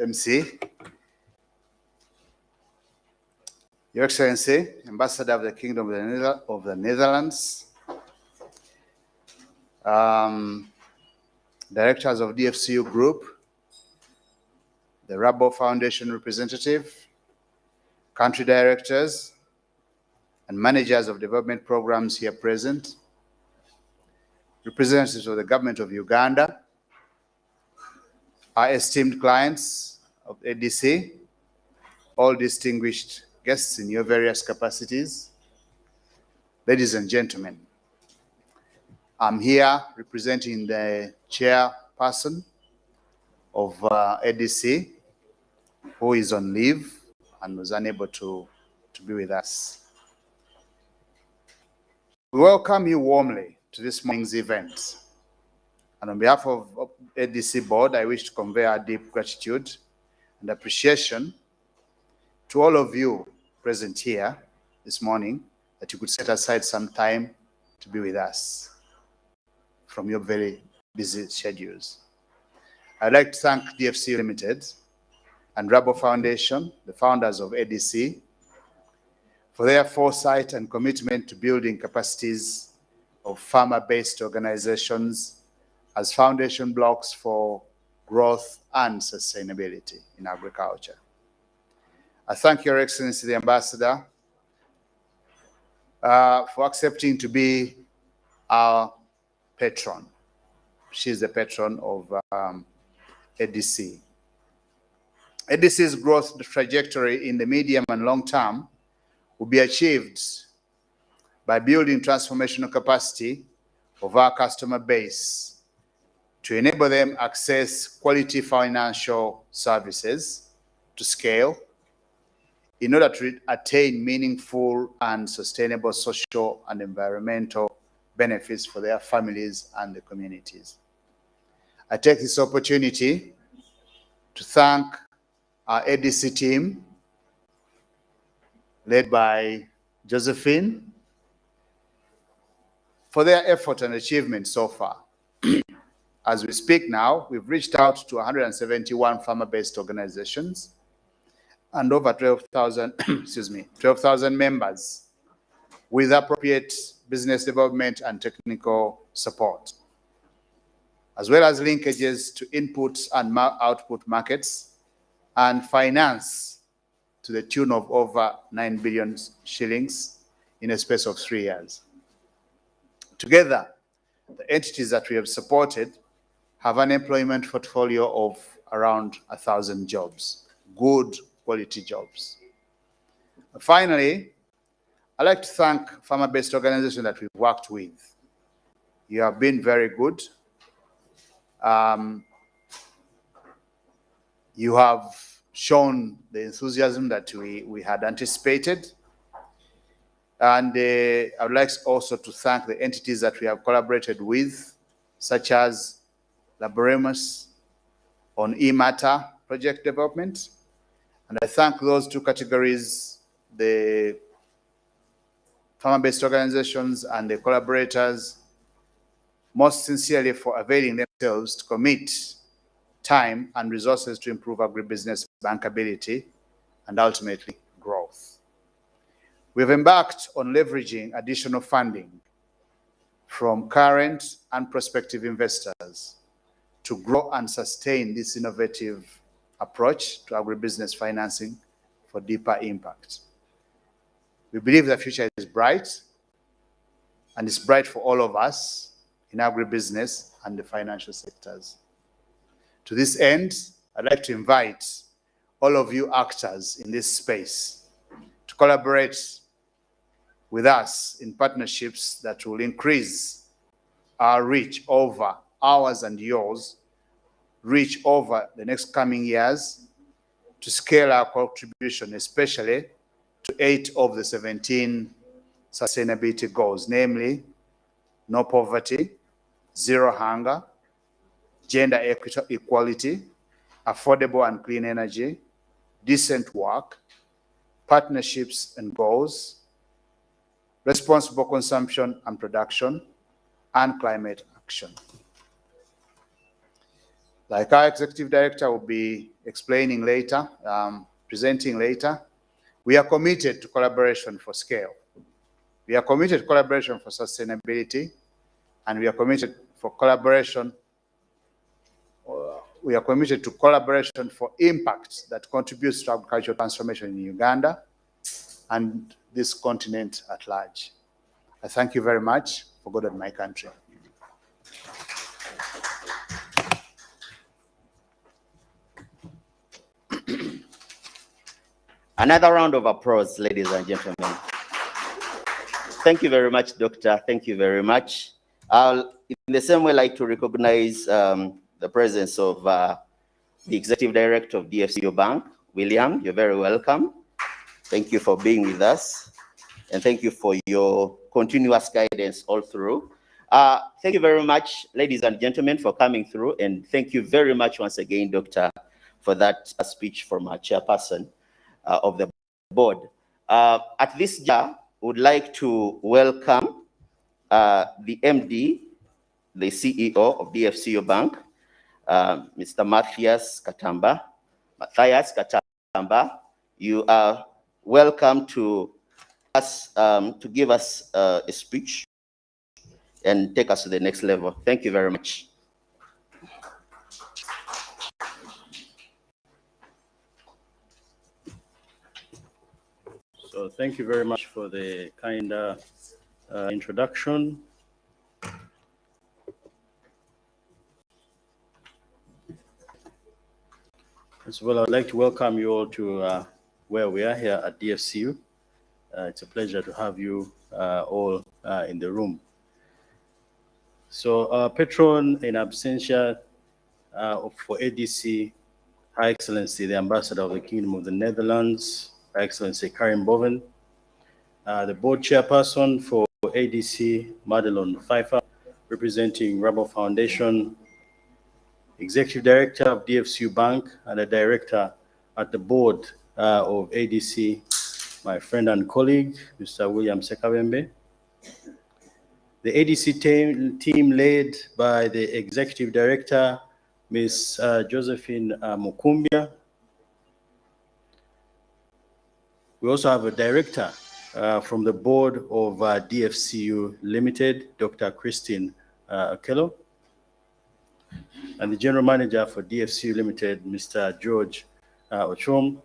MC, Your Excellency, Ambassador of the Kingdom of the Netherlands, Directors of DFCU Group, the Rabo Foundation representative, country directors, and managers of development programs here present, representatives of the government of Uganda, our esteemed clients of ADC, all distinguished guests in your various capacities, ladies and gentlemen. I'm here representing the chairperson of ADC, who is on leave and was unable to be with us. We welcome you warmly to this morning's event. And on behalf of ADC Board, I wish to convey our deep gratitude and appreciation to all of you present here this morning, that you could set aside some time to be with us from your very busy schedules. I'd like to thank DFC Limited and Rabo Foundation, the founders of ADC, for their foresight and commitment to building capacities of farmer-based organizations as foundation blocks for growth and sustainability in agriculture. I thank Your Excellency the Ambassador for accepting to be our patron. She's the patron of ADC. ADC's growth trajectory in the medium and long term will be achieved by building transformational capacity of our customer base to enable them access quality financial services to scale in order to attain meaningful and sustainable social and environmental benefits for their families and the communities. I take this opportunity to thank our ADC team, led by Josephine, for their effort and achievement so far. As we speak now, we've reached out to 171 farmer-based organizations and over 12,000 12,000 members with appropriate business development and technical support, as well as linkages to input and output markets and finance to the tune of over 9 billion shillings in a space of 3 years. Together, the entities that we have supported have an employment portfolio of around 1,000 jobs, good quality jobs. Finally, I'd like to thank farmer-based organizations that we've worked with. You have been very good. You have shown the enthusiasm that we had anticipated. And I would like also to thank the entities that we have collaborated with, such as Laboremus on e-matter project development. And I thank those two categories, the farmer-based organizations and the collaborators, most sincerely for availing themselves to commit time and resources to improve agribusiness bankability and ultimately growth. We've embarked on leveraging additional funding from current and prospective investors to grow and sustain this innovative approach to agribusiness financing for deeper impact. We believe the future is bright, and it's bright for all of us in agribusiness and the financial sectors. To this end, I'd like to invite all of you actors in this space to collaborate with us in partnerships that will increase our reach over ours and yours, reach over the next coming years to scale our contribution, especially to 8 of the 17 sustainability goals, namely no poverty, zero hunger, gender equality, affordable and clean energy, decent work, partnerships and goals, responsible consumption and production, and climate action. Like our executive director will be explaining later, presenting later, we are committed to collaboration for scale. We are committed to collaboration for sustainability, and we are committed for collaboration. We are committed to collaboration for impact that contributes to agricultural transformation in Uganda and this continent at large. I thank you very much. For God and my country. Another round of applause, ladies and gentlemen. Thank you very much, Doctor. Thank you very much. I'll, in the same way, like to recognize the presence of the Executive Director of DFCU Bank, William. You're very welcome. Thank you for being with us. And thank you for your continuous guidance all through. Thank you very much, ladies and gentlemen, for coming through. And thank you very much once again, Doctor, for that speech from our chairperson of the board. At this juncture, would like to welcome the MD, the CEO of DFCU Bank, Mr. Matthias Katamba. You are welcome to us to give us a speech and take us to the next level. Thank you very much. So thank you very much for the kind introduction. As well, I'd like to welcome you all to where we are here at DFCU. It's a pleasure to have you all in the room. So our patron in absentia for ADC, Her Excellency, the Ambassador of the Kingdom of the Netherlands, Her Excellency Karim Boven, the board chairperson for ADC, Madelon Pfeiffer, representing Rubber Foundation, Executive Director of DFCU Bank, and a director at the board of ADC, my friend and colleague, Mr. William Sekabembe. The ADC team led by the Executive Director, Ms. Josephine Mukumbia. We also have a director from the board of DFCU Limited, Dr. Christine Okello, and the general manager for DFCU Limited, Mr. George Ochom.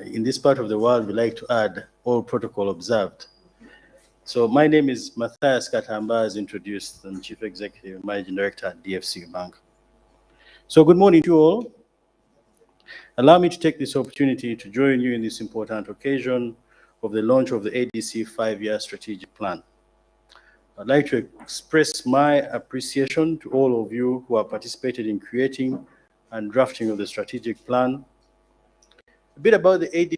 In this part of the world, we like to add all protocol observed. So my name is Matthias Katamba, as introduced. I'm Chief Executive Managing Director at DFCU Bank. So good morning to you all. Allow me to take this opportunity to join you in this important occasion of the launch of the ADC 5-year strategic plan. I'd like to express my appreciation to all of you who have participated in creating and drafting of the strategic plan. A bit about the ADC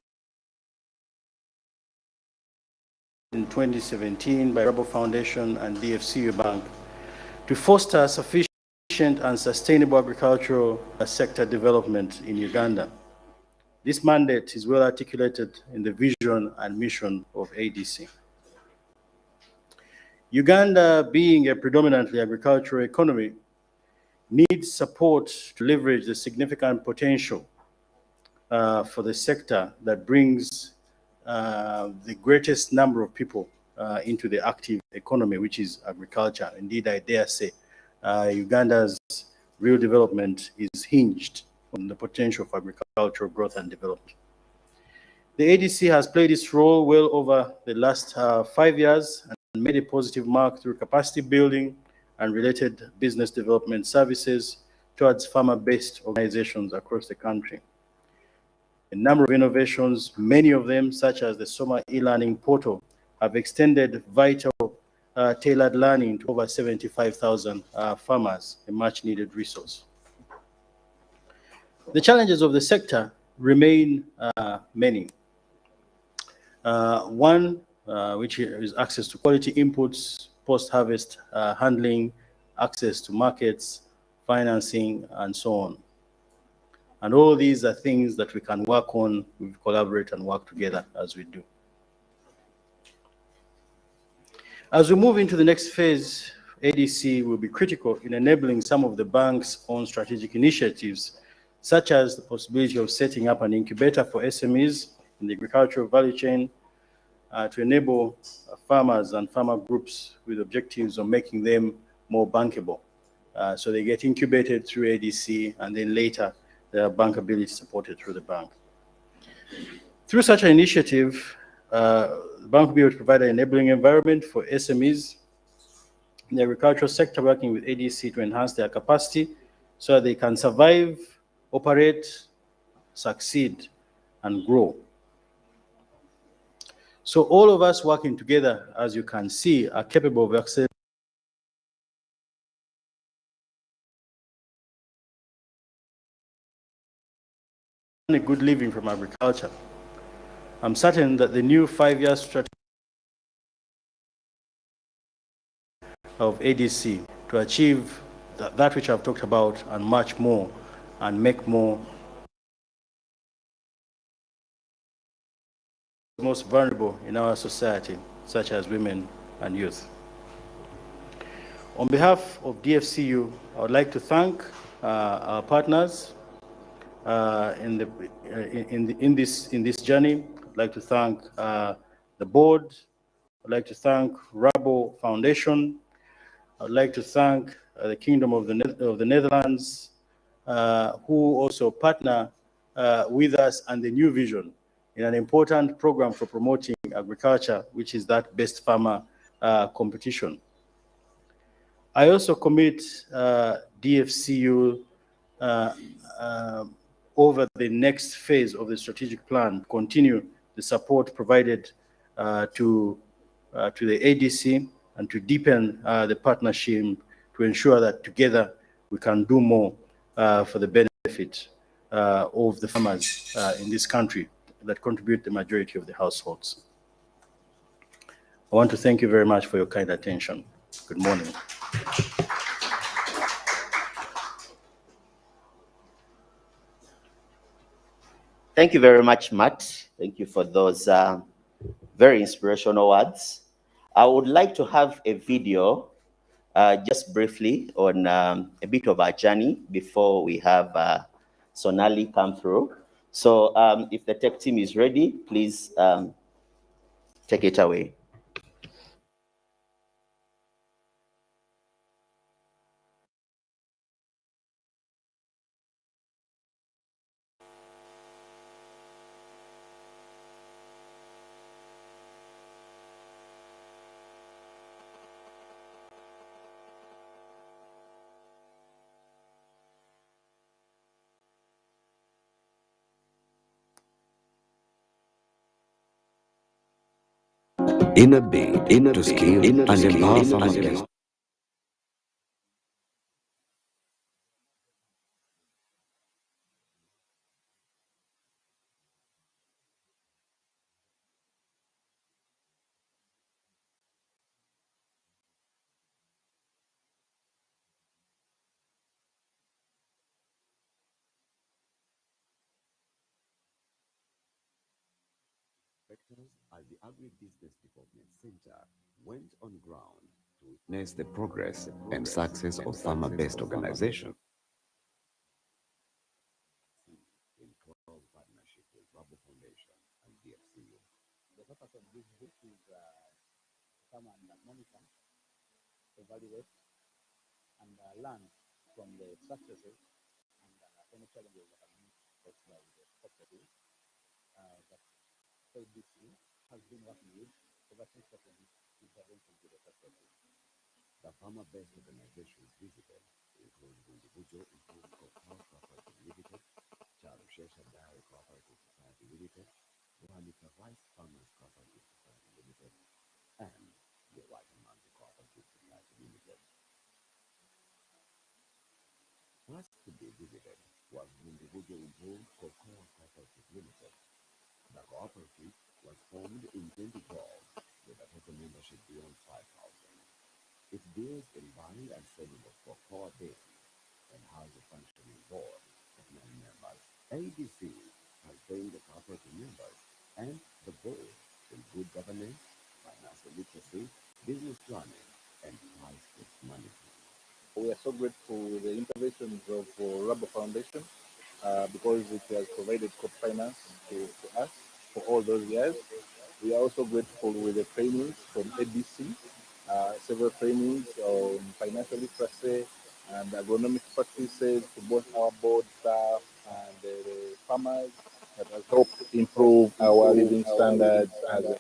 in 2017 by Rubber Foundation and DFCU Bank to foster sufficient and sustainable agricultural sector development in Uganda. This mandate is well articulated in the vision and mission of ADC. Uganda, being a predominantly agricultural economy, needs support to leverage the significant potential for the sector that brings the greatest number of people into the active economy, which is agriculture. Indeed, I dare say Uganda's real development is hinged on the potential for agricultural growth and development. The ADC has played its role well over the last 5 years and made a positive mark through capacity building and related business development services towards farmer-based organizations across the country. A number of innovations, many of them, such as the Soma e-learning portal, have extended vital tailored learning to over 75,000 farmers, a much-needed resource. The challenges of the sector remain many. One, which is access to quality inputs, post-harvest handling, access to markets, financing, and so on. And all these are things that we can work on, we collaborate and work together as we do. As we move into the next phase, ADC will be critical in enabling some of the bank's own strategic initiatives such as the possibility of setting up an incubator for SMEs in the agricultural value chain to enable farmers and farmer groups with objectives of making them more bankable. So they get incubated through ADC, and then later their bankability supported through the bank. Through such an initiative, the bank will be able to provide an enabling environment for SMEs in the agricultural sector, working with ADC to enhance their capacity so that they can survive, operate, succeed, and grow. So all of us working together, as you can see, are capable of accelerating a good living from agriculture. I'm certain that the new 5-year strategy of ADC to achieve that which I've talked about and much more, and make more most vulnerable in our society, such as women and youth. On behalf of DFCU, I would like to thank our partners in this journey. I'd like to thank the board. I'd like to thank Rabo Foundation. I'd like to thank the Kingdom of the Netherlands, who also partner with us and the New Vision in an important program for promoting agriculture, which is that Best Farmer competition. I also commit DFCU over the next phase of the strategic plan, continue the support provided to the ADC and to deepen the partnership to ensure that together we can do more for the benefit of the farmers in this country that contribute the majority of the households. I want to thank you very much for your kind attention. Good morning. Thank you very much, Matt. Thank you for those very inspirational words. I would like to have a video just briefly on a bit of our journey before we have Sonali come through. So if the tech team is ready, please take it away. In a bid to scale and empower farmers. Inspectors at the Agribusiness Development Center went on ground to witness the progress and success of farmer-based organizations. In close partnership with Rabo Foundation and DFCU. The purpose of this book is come and monitor, evaluate, and learn from the successes and any challenges that have been faced by the cooperative that ABC has been working with over strategic intervention to the cooperative. The farmer-based organizations visited include Individual Improved Cooperative Limited, Charushesha Dairy Cooperative Society Limited, Ruanika Rice Farmers Cooperative Society Limited, and the Waitamandi Cooperative Society Limited. First to be visited was the Individual Improved Cocoa Cooperative Limited. The cooperative was formed in 2012 with a total membership beyond 5,000. It deals in buying and selling of cocoa beans and has a functioning board of 9 members. ABC has trained the cooperative members and the board in good governance, financial literacy, business planning, and price risk management. We are so grateful for the interventions of Rabo Foundation because it has provided co-finance to us for all those years. We are also grateful with the trainings from ABC, several trainings on financial literacy and agronomic practices to both our board staff and the farmers that has helped improve our living standards as a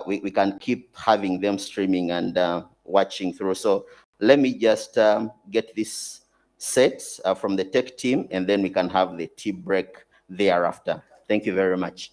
we can keep having them streaming and watching through. So let me just get this set from the tech team, and then we can have the tea break thereafter. Thank you very much.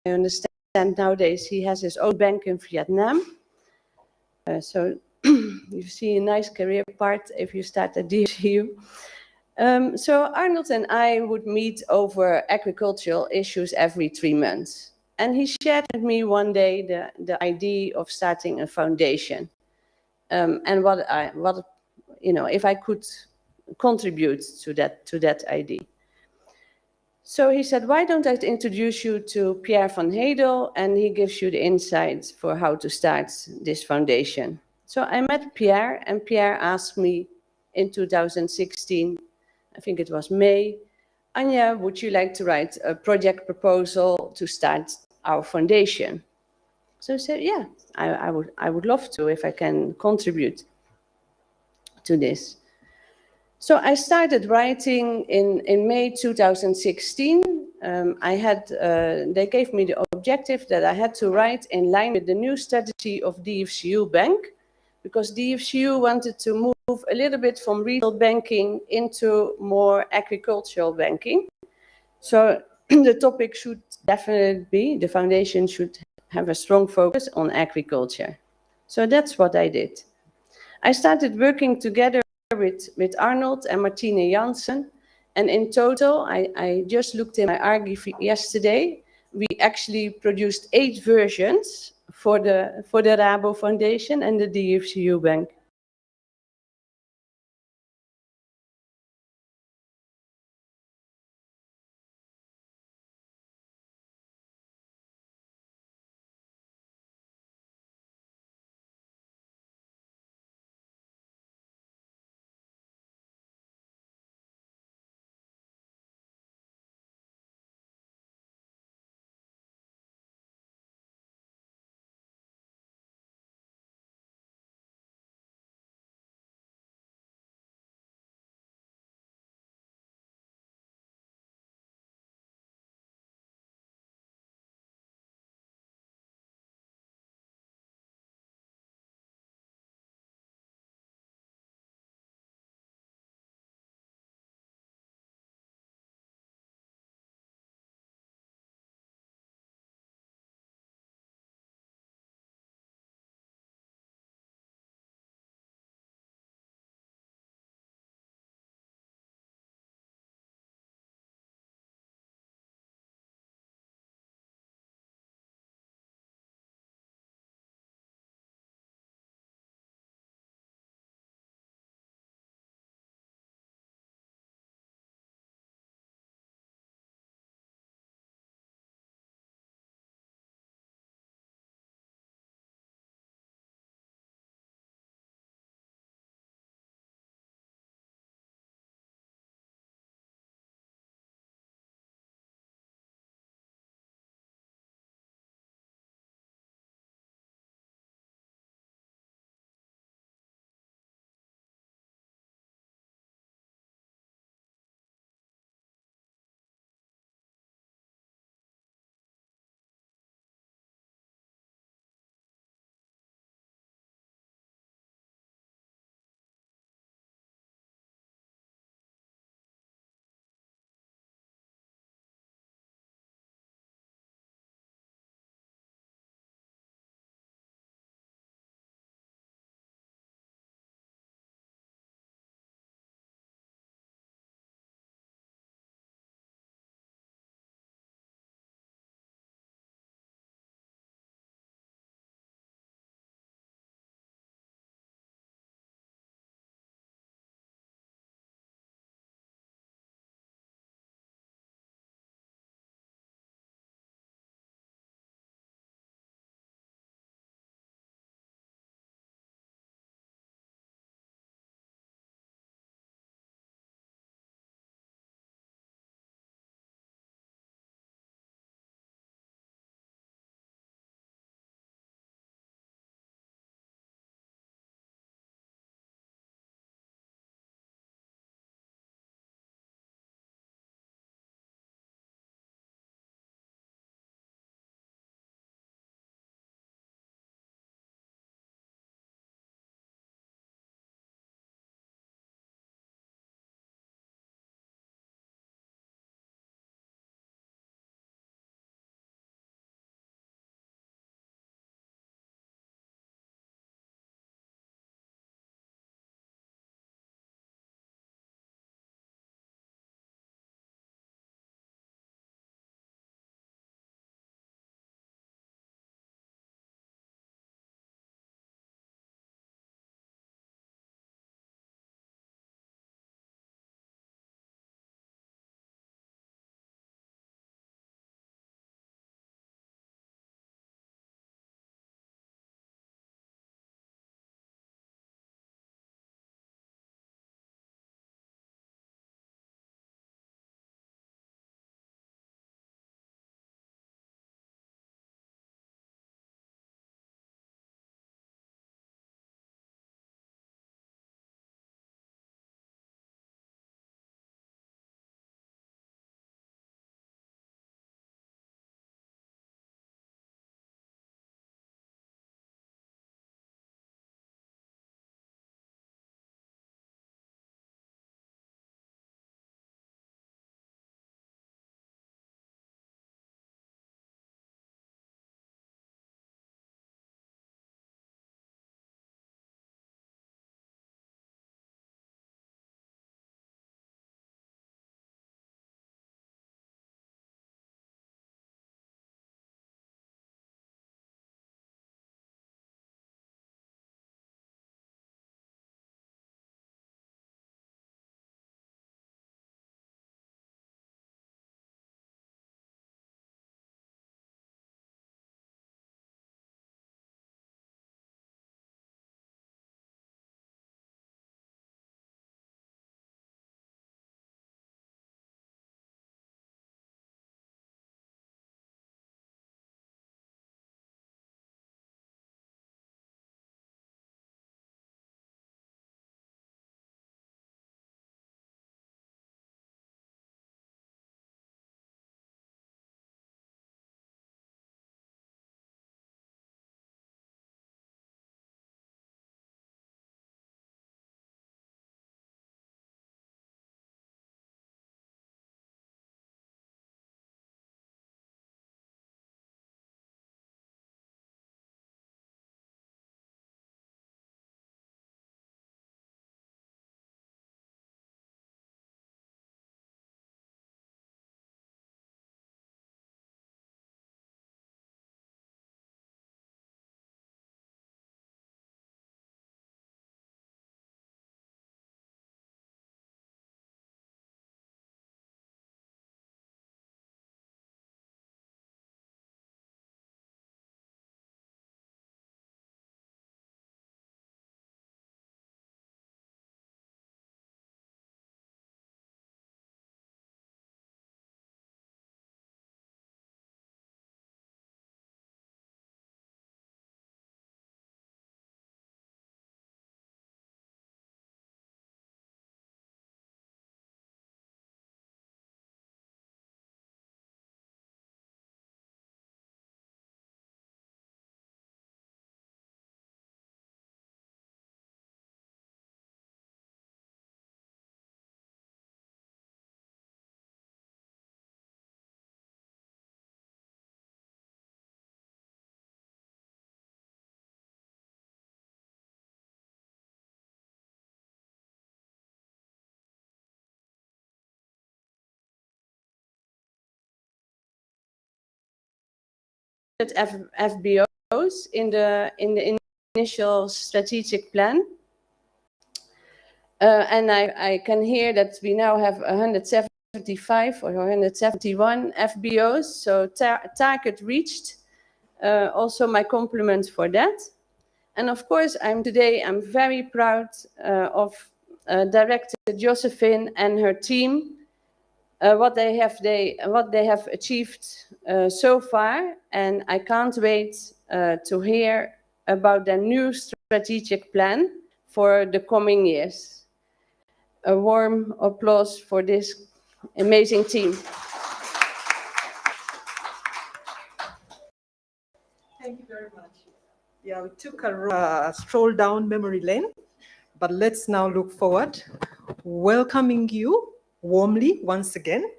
I understand nowadays he has his own bank in Vietnam. So you see a nice career path if you start at DSU. So Arnold and I would meet over agricultural issues every 3 months. And he shared with me one day the idea of starting a foundation. And if I could contribute to that idea. So he said, why don't I introduce you to Pierre van Hedel, and he gives you the insights for how to start this foundation. So I met Pierre, and Pierre asked me in 2016, I think it was May, Anja, would you like to write a project proposal to start our foundation? So I said, yeah, I would love to if I can contribute to this. So I started writing in May 2016. they gave me the objective that I had to write in line with the new strategy of DFCU Bank, because DFCU wanted to move a little bit from retail banking into more agricultural banking. So the topic should definitely be, the foundation should have a strong focus on agriculture. So that's what I did. I started working together with Arnold and Martine Jansen. And in total, I just looked in my archive yesterday, we actually produced 8 versions for the Rabo Foundation and the DFCU Bank. FBOs in the initial strategic plan. And I can hear that we now have 175 or 171 FBOs, so target reached. Also my compliments for that. And of course, I'm very proud of Director Josephine and her team, what they have achieved so far, and I can't wait to hear about their new strategic plan for the coming years. A warm applause for this amazing team. Thank you very much. Yeah, we took a stroll down memory lane, but let's now look forward, welcoming you warmly once again.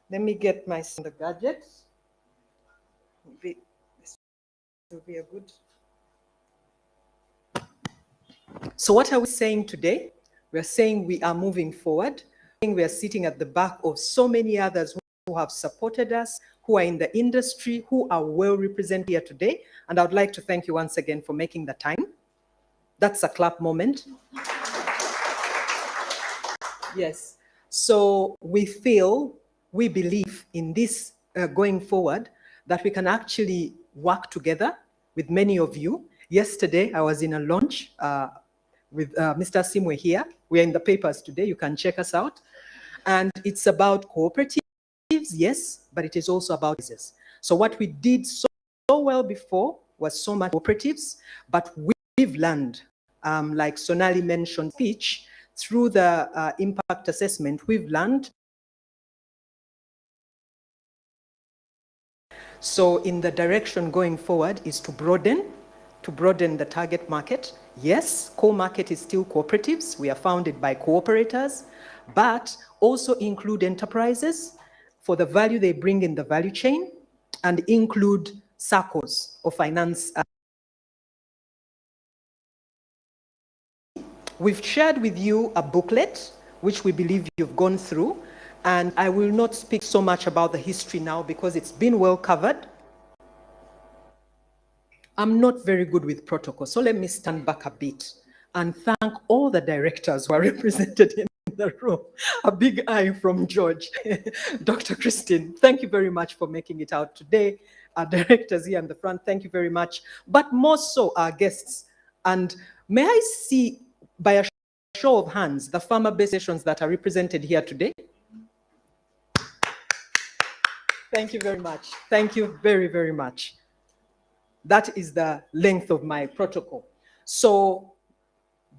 Let me get my gadgets. This will be a good. So what are we saying today? We're saying we are moving forward. We are sitting at the back of so many others who have supported us, who are in the industry, who are well represented here today. And I would like to thank you once again for making the time. That's a clap moment. Yes. So we believe in this going forward, that we can actually work together with many of you. Yesterday, I was in a launch with Mr. Simwe here. We are in the papers today. You can check us out. And it's about cooperatives, yes, but it is also about business. So what we did so well before was so much cooperatives, but we've learned, like Sonali mentioned, speech, through the impact assessment, we've learned. So in the direction going forward is to broaden the target market. Yes, core market is still cooperatives. We are founded by cooperators, but also include enterprises for the value they bring in the value chain, and include circles of finance. We've shared with you a booklet, which we believe you've gone through, and I will not speak so much about the history now because it's been well covered. I'm not very good with protocol, so let me stand back a bit and thank all the directors who are represented in the room. A big eye from George. Dr. Christine, thank you very much for making it out today. Our directors here in the front, thank you very much. But more so, our guests. And may I see, by a show of hands, the farmer-based stations that are represented here today? Thank you very much. Thank you very, very much. That is the length of my protocol. So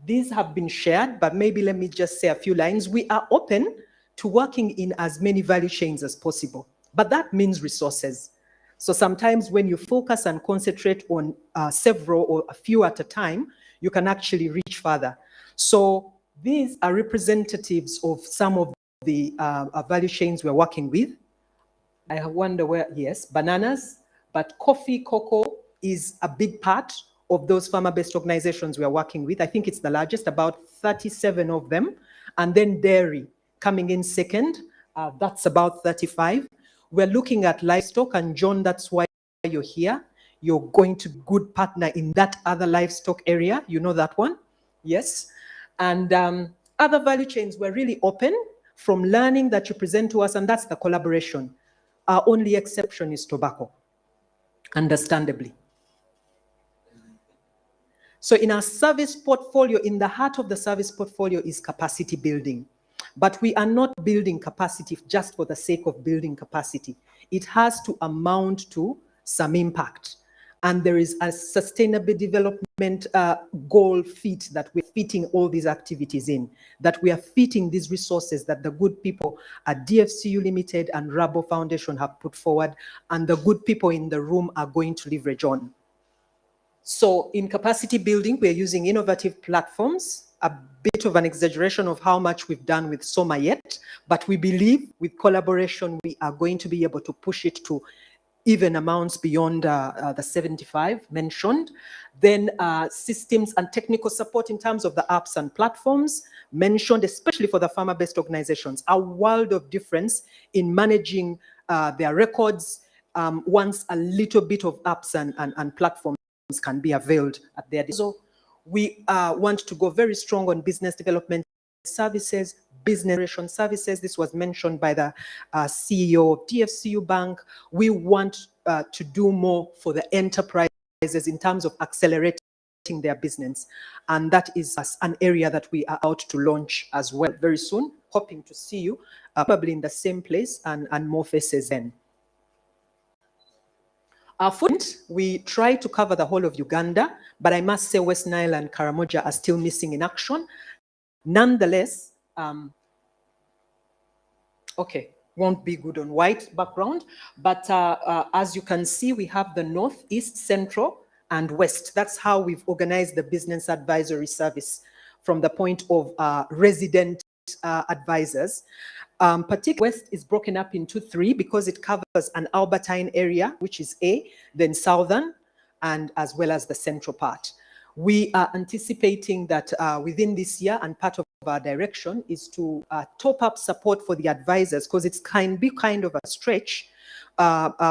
these have been shared, but maybe let me just say a few lines. We are open to working in as many value chains as possible, but that means resources. So sometimes when you focus and concentrate on several or a few at a time, you can actually reach further. So these are representatives of some of the value chains we're working with. I wonder where, yes, bananas, but coffee, cocoa is a big part of those farmer-based organizations we are working with. I think it's the largest, about 37 of them. And then dairy coming in second, that's about 35. We're looking at livestock, and John, that's why you're here. You're going to be a good partner in that other livestock area. You know that one? Yes. And other value chains, we're really open from learning that you present to us, and that's the collaboration. Our only exception is tobacco, understandably. So in our service portfolio, in the heart of the service portfolio is capacity building. But we are not building capacity just for the sake of building capacity. It has to amount to some impact. And there is a sustainable development goal fit that we're fitting all these activities in, that we are fitting these resources that the good people at DFCU Limited and Rabo Foundation have put forward, and the good people in the room are going to leverage on. So in capacity building, we're using innovative platforms, a bit of an exaggeration of how much we've done with Soma yet, but we believe with collaboration, we are going to be able to push it to even amounts beyond the 75 mentioned. Then systems and technical support in terms of the apps and platforms mentioned, especially for the farmer-based organizations, a world of difference in managing their records, once a little bit of apps and platforms can be availed at their disposal. We want to go very strong on business development services, business generation services. This was mentioned by the CEO of DFCU Bank. We want to do more for the enterprises in terms of accelerating their business. And that is an area that we are out to launch as well very soon, hoping to see you probably in the same place and more faces then. Our footprint, we try to cover the whole of Uganda, but I must say West Nile and Karamoja are still missing in action. Nonetheless, okay, won't be good on white background, but as you can see, we have the North, East, Central, and West. That's how we've organized the business advisory service from the point of resident advisors. Particularly West is broken up into 3 because it covers an Albertine area, which is A, then Southern, and as well as the central part. We are anticipating that within this year, and part of our direction is to top up support for the advisors, because it can be kind of a stretch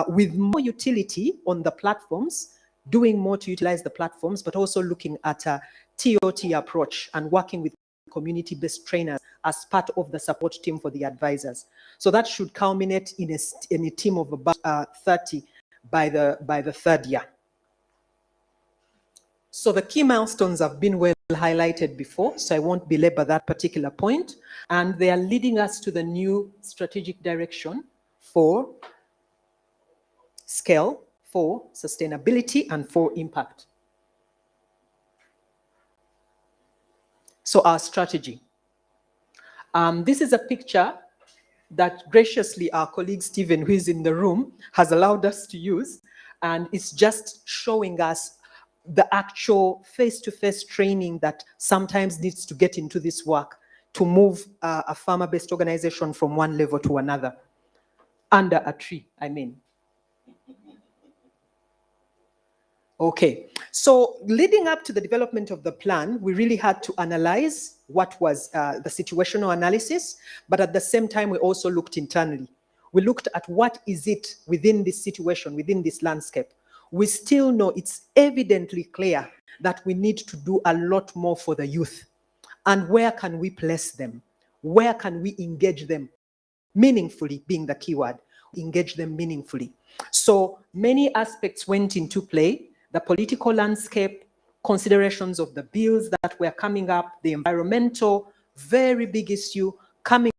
with more utility on the platforms, doing more to utilize the platforms, but also looking at a TOT approach and working with community-based trainers as part of the support team for the advisors. So that should culminate in a team of about 30 by the 3rd year. So the key milestones have been well highlighted before, so I won't belabor that particular point. And they are leading us to the new strategic direction for scale, for sustainability, and for impact. So our strategy. This is a picture that graciously our colleague Stephen, who is in the room, has allowed us to use. And it's just showing us the actual face-to-face training that sometimes needs to get into this work to move a farmer-based organization from one level to another. Under a tree, I mean. Okay, so leading up to the development of the plan, we really had to analyze what was the situational analysis, but at the same time, we also looked internally. We looked at what is it within this situation, within this landscape. We still know it's evidently clear that we need to do a lot more for the youth. And where can we place them? Where can we engage them? Meaningfully being the keyword, engage them meaningfully. So many aspects went into play. The political landscape, considerations of the bills that were coming up, the environmental, very big issue coming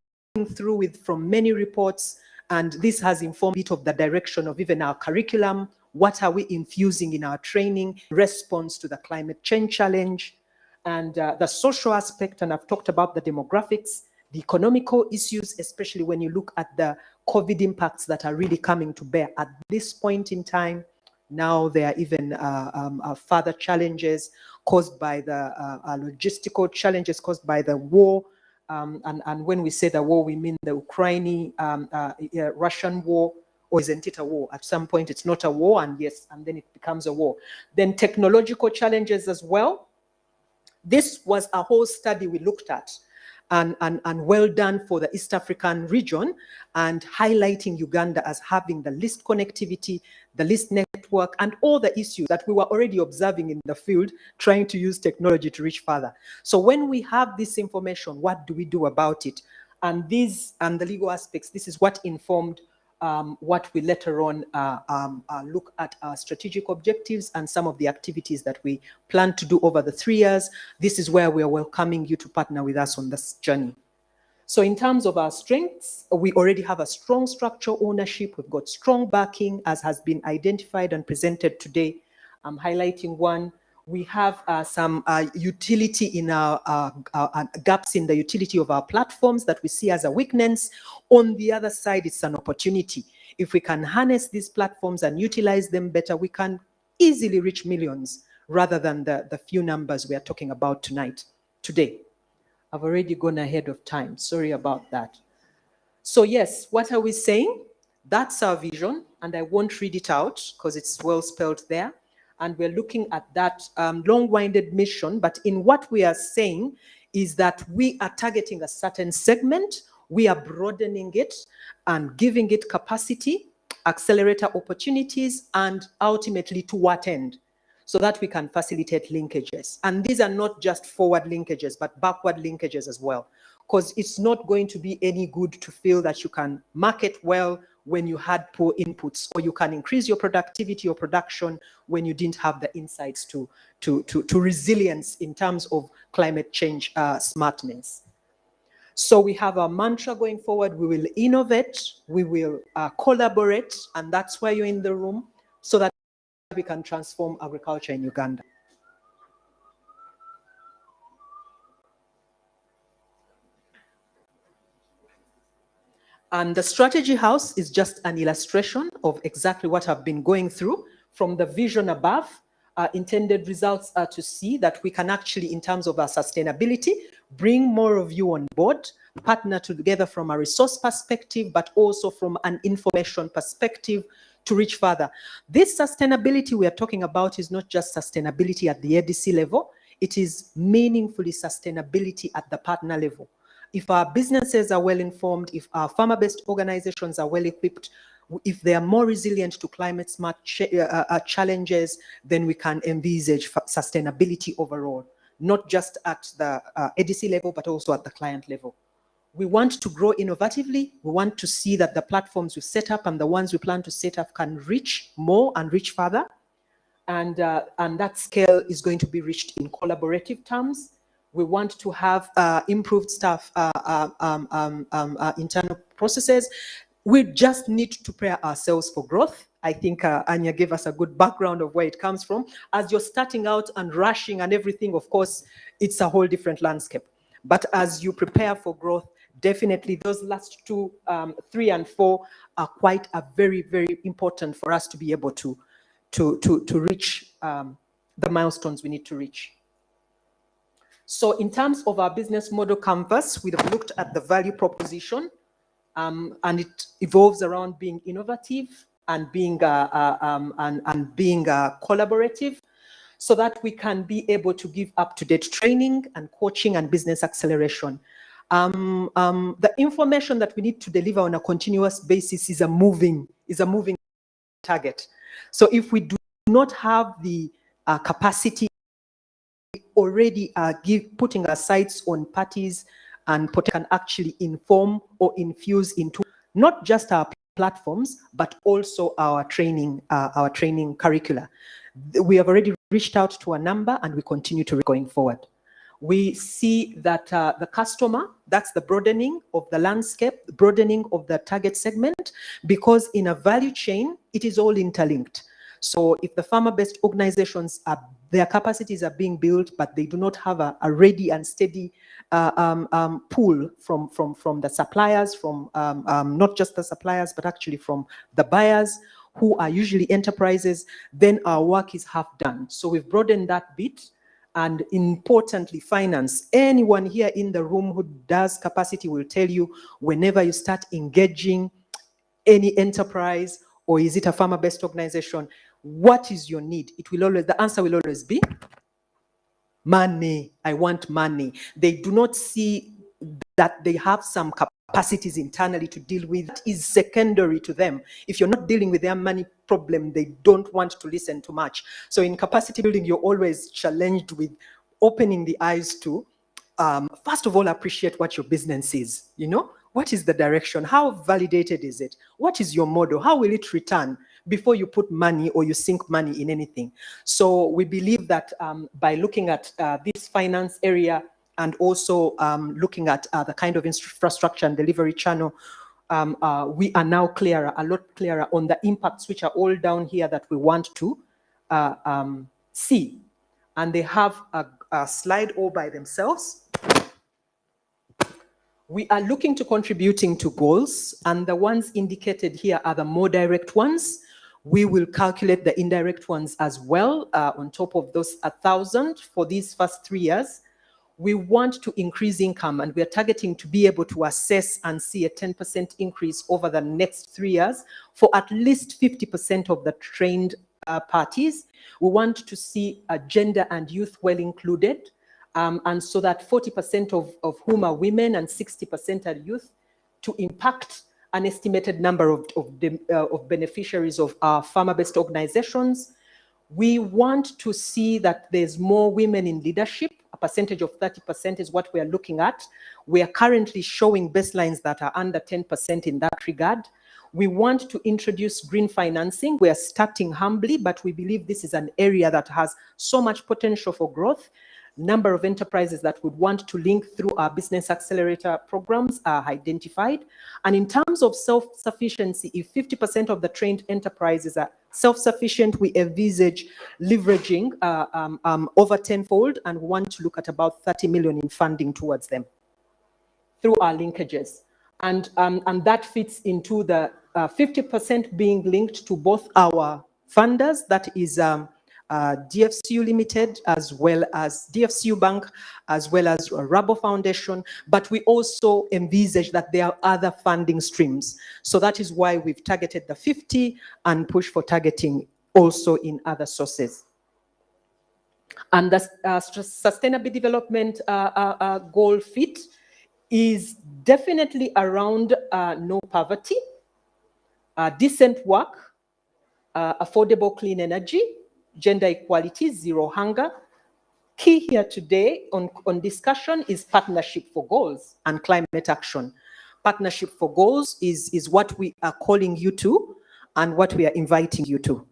through with from many reports. And this has informed a bit of the direction of even our curriculum. What are we infusing in our training, response to the climate change challenge, and the social aspect, and I've talked about the demographics, the economical issues, especially when you look at the COVID impacts that are really coming to bear at this point in time. Now there are even further challenges caused by the logistical challenges caused by the war. And when we say the war, we mean the Ukraine-Russian war, or isn't it a war? At some point, it's not a war, and yes, and then it becomes a war. Then technological challenges as well. This was a whole study we looked at, and well done for the East African region, and highlighting Uganda as having the least connectivity, the least network, and all the issues that we were already observing in the field, trying to use technology to reach further. So when we have this information, what do we do about it? And these and the legal aspects, this is what informed what we later on look at our strategic objectives and some of the activities that we plan to do over the 3 years. This is where we are welcoming you to partner with us on this journey. So in terms of our strengths, we already have a strong structural ownership. We've got strong backing, as has been identified and presented today. I'm highlighting one. We have some utility in our gaps in the utility of our platforms that we see as a weakness. On the other side, it's an opportunity. If we can harness these platforms and utilize them better, we can easily reach millions rather than the few numbers we are talking about today. I've already gone ahead of time. Sorry about that. So yes, what are we saying? That's our vision, and I won't read it out because it's well spelled there. And we're looking at that long-winded mission, but in what we are saying is that we are targeting a certain segment, we are broadening it and giving it capacity accelerator opportunities, and ultimately to what end? So that we can facilitate linkages. And these are not just forward linkages, but backward linkages as well. Because it's not going to be any good to feel that you can market well when you had poor inputs, or you can increase your productivity or production when you didn't have the insights to resilience in terms of climate change smartness. So we have a mantra going forward: we will innovate, we will collaborate, and that's why you're in the room, so that we can transform agriculture in Uganda. And the strategy house is just an illustration of exactly what I've been going through. From the vision above, intended results are to see that we can actually, in terms of our sustainability, bring more of you on board, partner together from a resource perspective, but also from an information perspective to reach further. This sustainability we are talking about is not just sustainability at the ADC level, it is meaningfully sustainability at the partner level. If our businesses are well informed, if our farmer-based organizations are well equipped, if they are more resilient to climate smart challenges, then we can envisage sustainability overall, not just at the ADC level, but also at the client level. We want to grow innovatively. We want to see that the platforms we set up and the ones we plan to set up can reach more and reach further. And that scale is going to be reached in collaborative terms. We want to have improved staff internal processes. We just need to prepare ourselves for growth. I think Anya gave us a good background of where it comes from. As you're starting out and rushing and everything, of course, it's a whole different landscape. But as you prepare for growth, definitely those last two, 3 and 4 are quite very, very important for us to be able to reach the milestones we need to reach. So in terms of our business model canvas, we have looked at the value proposition, and it evolves around being innovative and being collaborative, so that we can be able to give up-to-date training and coaching and business acceleration. The information that we need to deliver on a continuous basis is a moving target. So if we do not have the capacity already putting our sights on parties and can actually inform or infuse into not just our platforms, but also our training curricula. We have already reached out to a number, and we continue to going forward. We see that the customer, that's the broadening of the landscape, broadening of the target segment, because in a value chain, it is all interlinked. So if the farmer-based organizations their capacities are being built, but they do not have a ready and steady pool from the suppliers, from not just the suppliers, but actually from the buyers, who are usually enterprises, then our work is half done. So we've broadened that bit. And importantly, finance. Anyone here in the room who does capacity will tell you, whenever you start engaging any enterprise, or is it a farmer-based organization, what is your need? The answer will always be money. I want money. They do not see that they have some capacities internally to deal with. That is secondary to them. If you're not dealing with their money problem, they don't want to listen too much. So in capacity building, you're always challenged with opening the eyes to, first of all, appreciate what your business is. What is the direction? How validated is it? What is your model? How will it return before you put money or you sink money in anything? So we believe that by looking at this finance area, and also looking at the kind of infrastructure and delivery channel, we are now a lot clearer on the impacts, which are all down here, that we want to see. And they have a slide all by themselves. We are looking to contributing to goals, and the ones indicated here are the more direct ones. We will calculate the indirect ones as well on top of those 1,000 for these first 3 years. We want to increase income, and we are targeting to be able to assess and see a 10% increase over the next 3 years for at least 50% of the trained parties. We want to see gender and youth well included, and so that 40% of whom are women and 60% are youth, to impact an estimated number of beneficiaries of our farmer-based organizations. We want to see that there's more women in leadership. A percentage of 30% is what we are looking at. We are currently showing baselines that are under 10% in that regard. We want to introduce green financing. We are starting humbly, but we believe this is an area that has so much potential for growth. Number of enterprises that would want to link through our business accelerator programs are identified. And in terms of self-sufficiency, if 50% of the trained enterprises are self-sufficient, we envisage leveraging over tenfold, and we want to look at about 30 million in funding towards them through our linkages. And that fits into the 50% being linked to both our funders, that is DFCU Limited, as well as DFCU Bank, as well as Rabo Foundation, but we also envisage that there are other funding streams. So that is why we've targeted the 50 and push for targeting also in other sources. And the sustainable development goal fit is definitely around no poverty, decent work, affordable clean energy, gender equality, zero hunger. Key here today on discussion is partnership for goals and climate action. Partnership for goals is what we are calling you to and what we are inviting you to.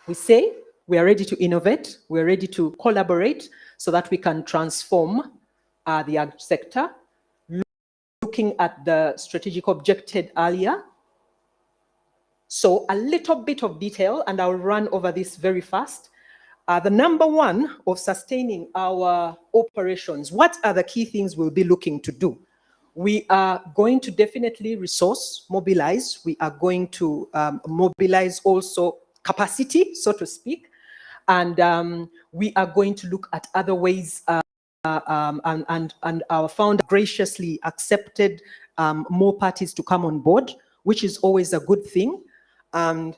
We say we are ready to innovate, we are ready to collaborate so that we can transform the ag sector. Looking at the strategic objective earlier, so a little bit of detail, and I'll run over this very fast. The number one of sustaining our operations, what are the key things we'll be looking to do? We are going to definitely resource, mobilize. We are going to mobilize also capacity, so to speak. And we are going to look at other ways, and our founder graciously accepted more parties to come on board, which is always a good thing. And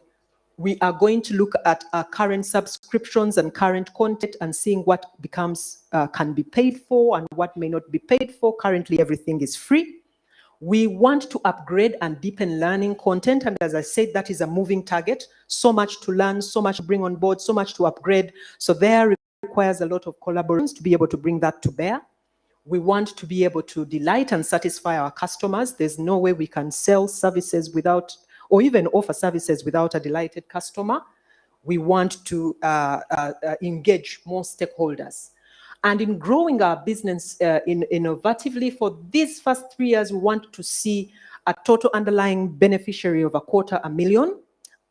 we are going to look at our current subscriptions and current content and seeing what becomes can be paid for and what may not be paid for. Currently, everything is free. We want to upgrade and deepen learning content. And as I said, that is a moving target. So much to learn, so much to bring on board, so much to upgrade. So there requires a lot of collaboration to be able to bring that to bear. We want to be able to delight and satisfy our customers. There's no way we can sell services without, or even offer services without a delighted customer. We want to engage more stakeholders. And in growing our business innovatively for these first 3 years, we want to see a total underlying beneficiary of 250,000.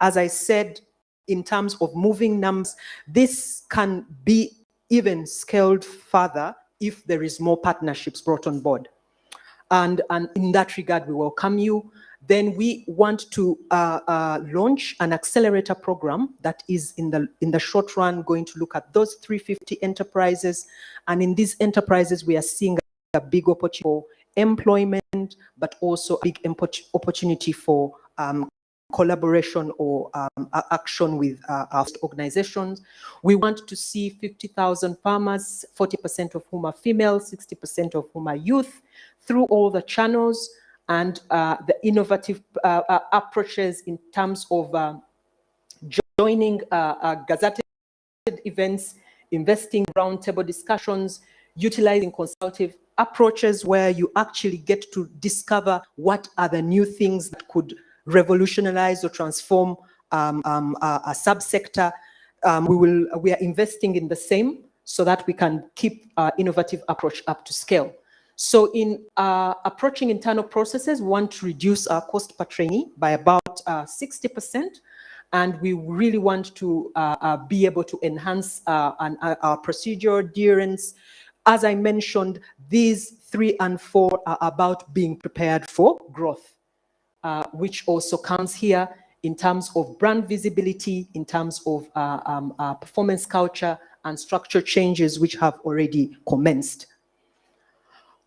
As I said, in terms of moving numbers, this can be even scaled further if there is more partnerships brought on board. And in that regard, we welcome you. Then we want to launch an accelerator program that is in the short run going to look at those 350 enterprises. And in these enterprises, we are seeing a big opportunity for employment, but also a big opportunity for collaboration or action with our organizations. We want to see 50,000 farmers, 40% of whom are female, 60% of whom are youth, through all the channels, and the innovative approaches in terms of joining gazetted events, investing roundtable discussions, utilizing consultative approaches where you actually get to discover what are the new things that could revolutionize or transform a subsector. We are investing in the same so that we can keep our innovative approach up to scale. So in approaching internal processes, we want to reduce our cost per trainee by about 60%. And we really want to be able to enhance our procedural adherence. As I mentioned, these 3 and 4 are about being prepared for growth, which also comes here in terms of brand visibility, in terms of performance culture and structure changes, which have already commenced.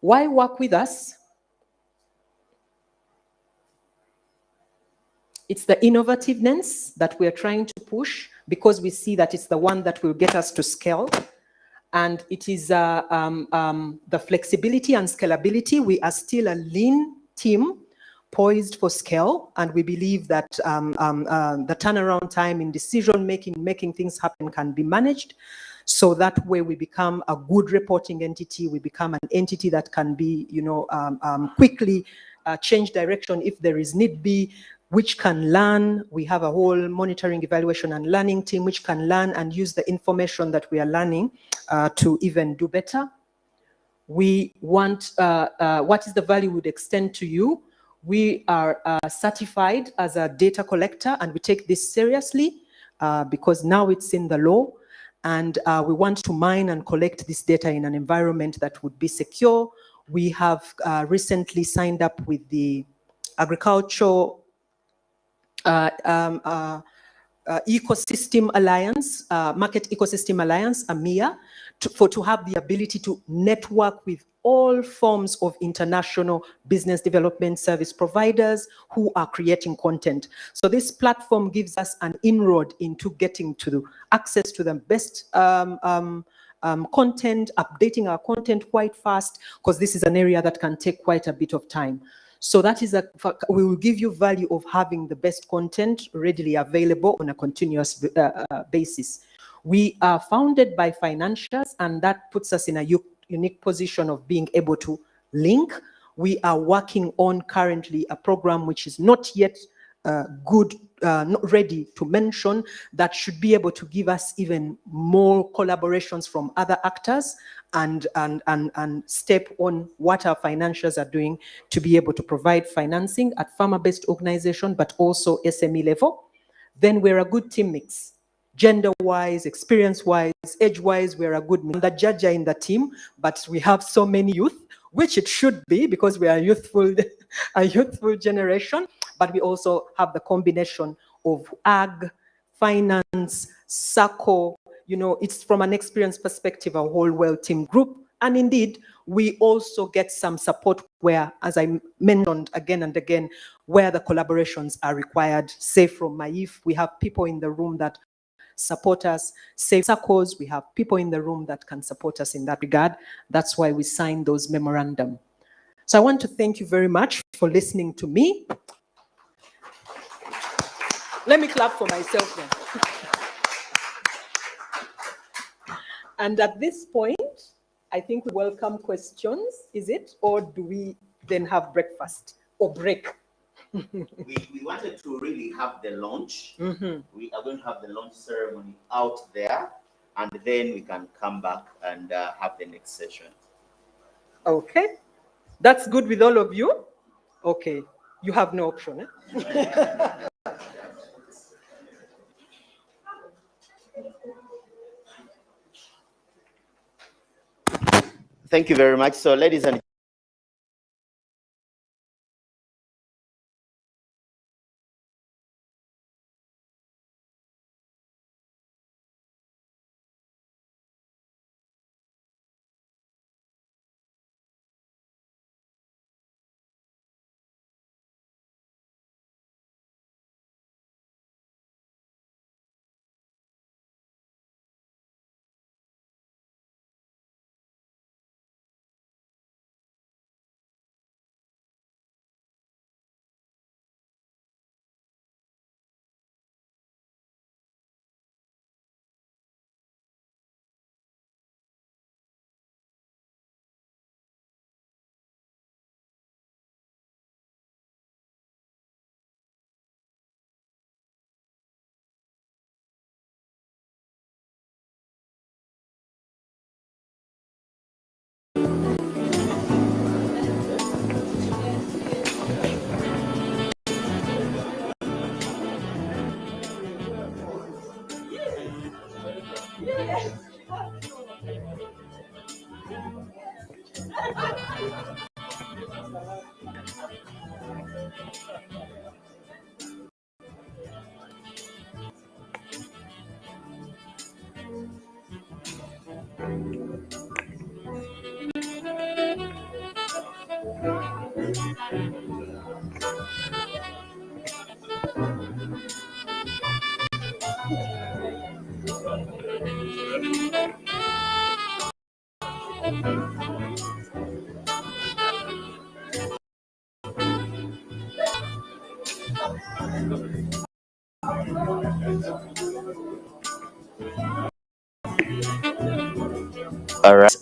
Why work with us? It's the innovativeness that we are trying to push because we see that it's the one that will get us to scale. And it is the flexibility and scalability. We are still a lean team poised for scale, and we believe that the turnaround time in decision making things happen, can be managed. So that way we become a good reporting entity, we become an entity that can be, quickly change direction if there is need be, which can learn. We have a whole monitoring, evaluation, and learning team which can learn and use the information that we are learning to even do better. We want, what is the value we would extend to you? We are certified as a data collector, and we take this seriously because now it's in the law. And we want to mine and collect this data in an environment that would be secure. We have recently signed up with the Agricultural Ecosystem Alliance, Market Ecosystem Alliance, AMIA, to have the ability to network with all forms of international business development service providers who are creating content. So this platform gives us an inroad into getting to access to the best content, updating our content quite fast, because this is an area that can take quite a bit of time. So that is we will give you value of having the best content readily available on a continuous basis. We are founded by financiers, and that puts us in a unique position of being able to link. We are working on currently a program which is not yet not ready to mention, that should be able to give us even more collaborations from other actors and step on what our financiers are doing to be able to provide financing at farmer-based organization, but also SME level. Then we're a good team mix. Gender-wise, experience-wise, age-wise, we're a good mix. The judge are in the team, but we have so many youth, which it should be because we are a youthful generation, but we also have the combination of ag, finance, SACCO, it's from an experience perspective, a whole well-team group. And indeed, we also get some support where, as I mentioned again and again, where the collaborations are required. Say from MAIF, we have people in the room that support us. Say SACCOs, we have people in the room that can support us in that regard. That's why we signed those memorandum. So I want to thank you very much for listening to me. Let me clap for myself then. And at this point, I think we welcome questions, is it? Or do we then have breakfast or break? We wanted to really have the launch. We are going to have the launch ceremony out there, and then we can come back and have the next session. Okay. That's good with all of you? Okay. You have no option, eh? Thank you very much. So, ladies and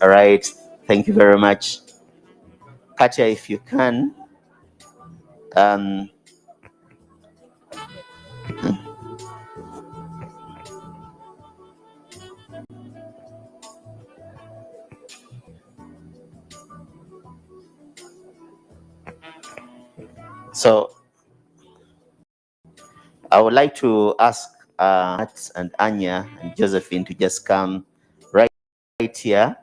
All right. Thank you very much. Katia, if you can. So I would like to ask Matt and Anya and Josephine to just come right here.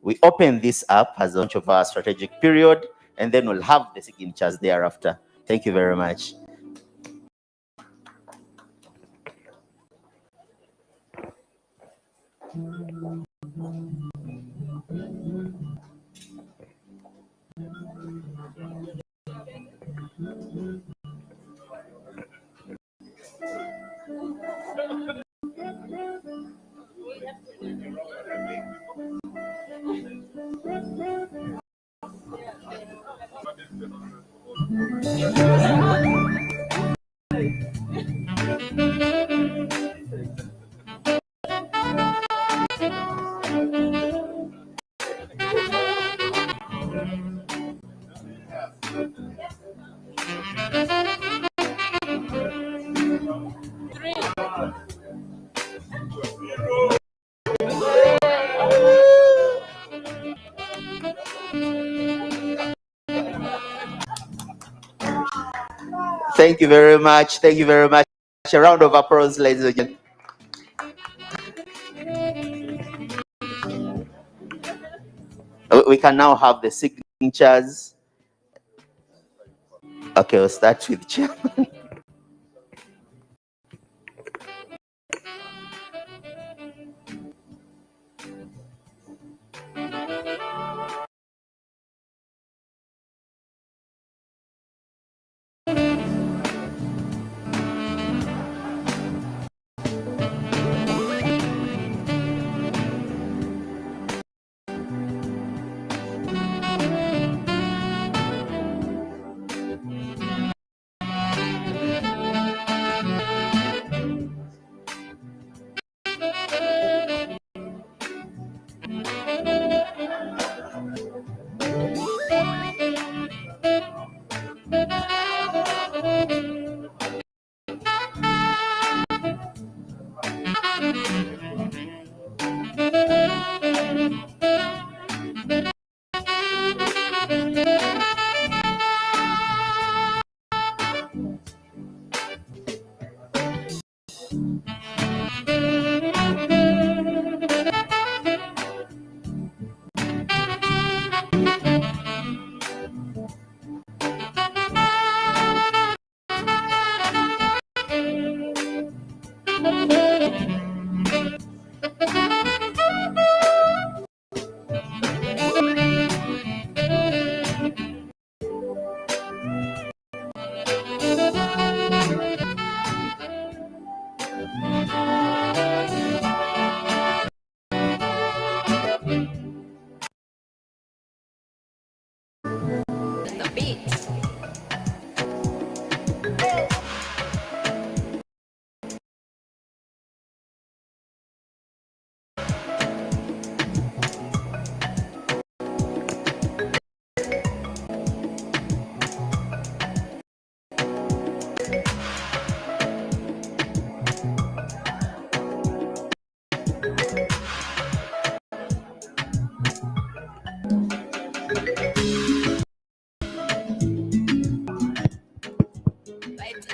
We open this up as a launch of our strategic period, and then we'll have the signatures thereafter. Thank you very much. Thank you very much. Thank you very much. A round of applause, ladies and gentlemen. We can now have the signatures. Okay, we'll start with Chairman.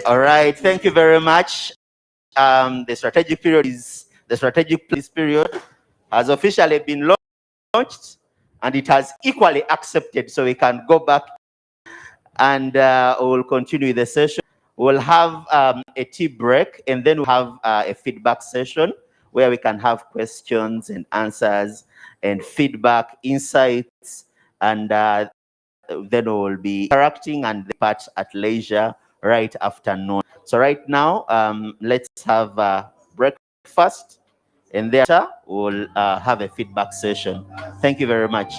All right, thank you very much. The strategic period has officially been launched, and it has equally accepted. So we can go back and we'll continue the session. We'll have a tea break, and then we'll have a feedback session where we can have questions and answers and feedback, insights, and then we'll be interacting and the part at leisure right after noon. So right now, let's have breakfast, and thereafter we'll have a feedback session. Thank you very much.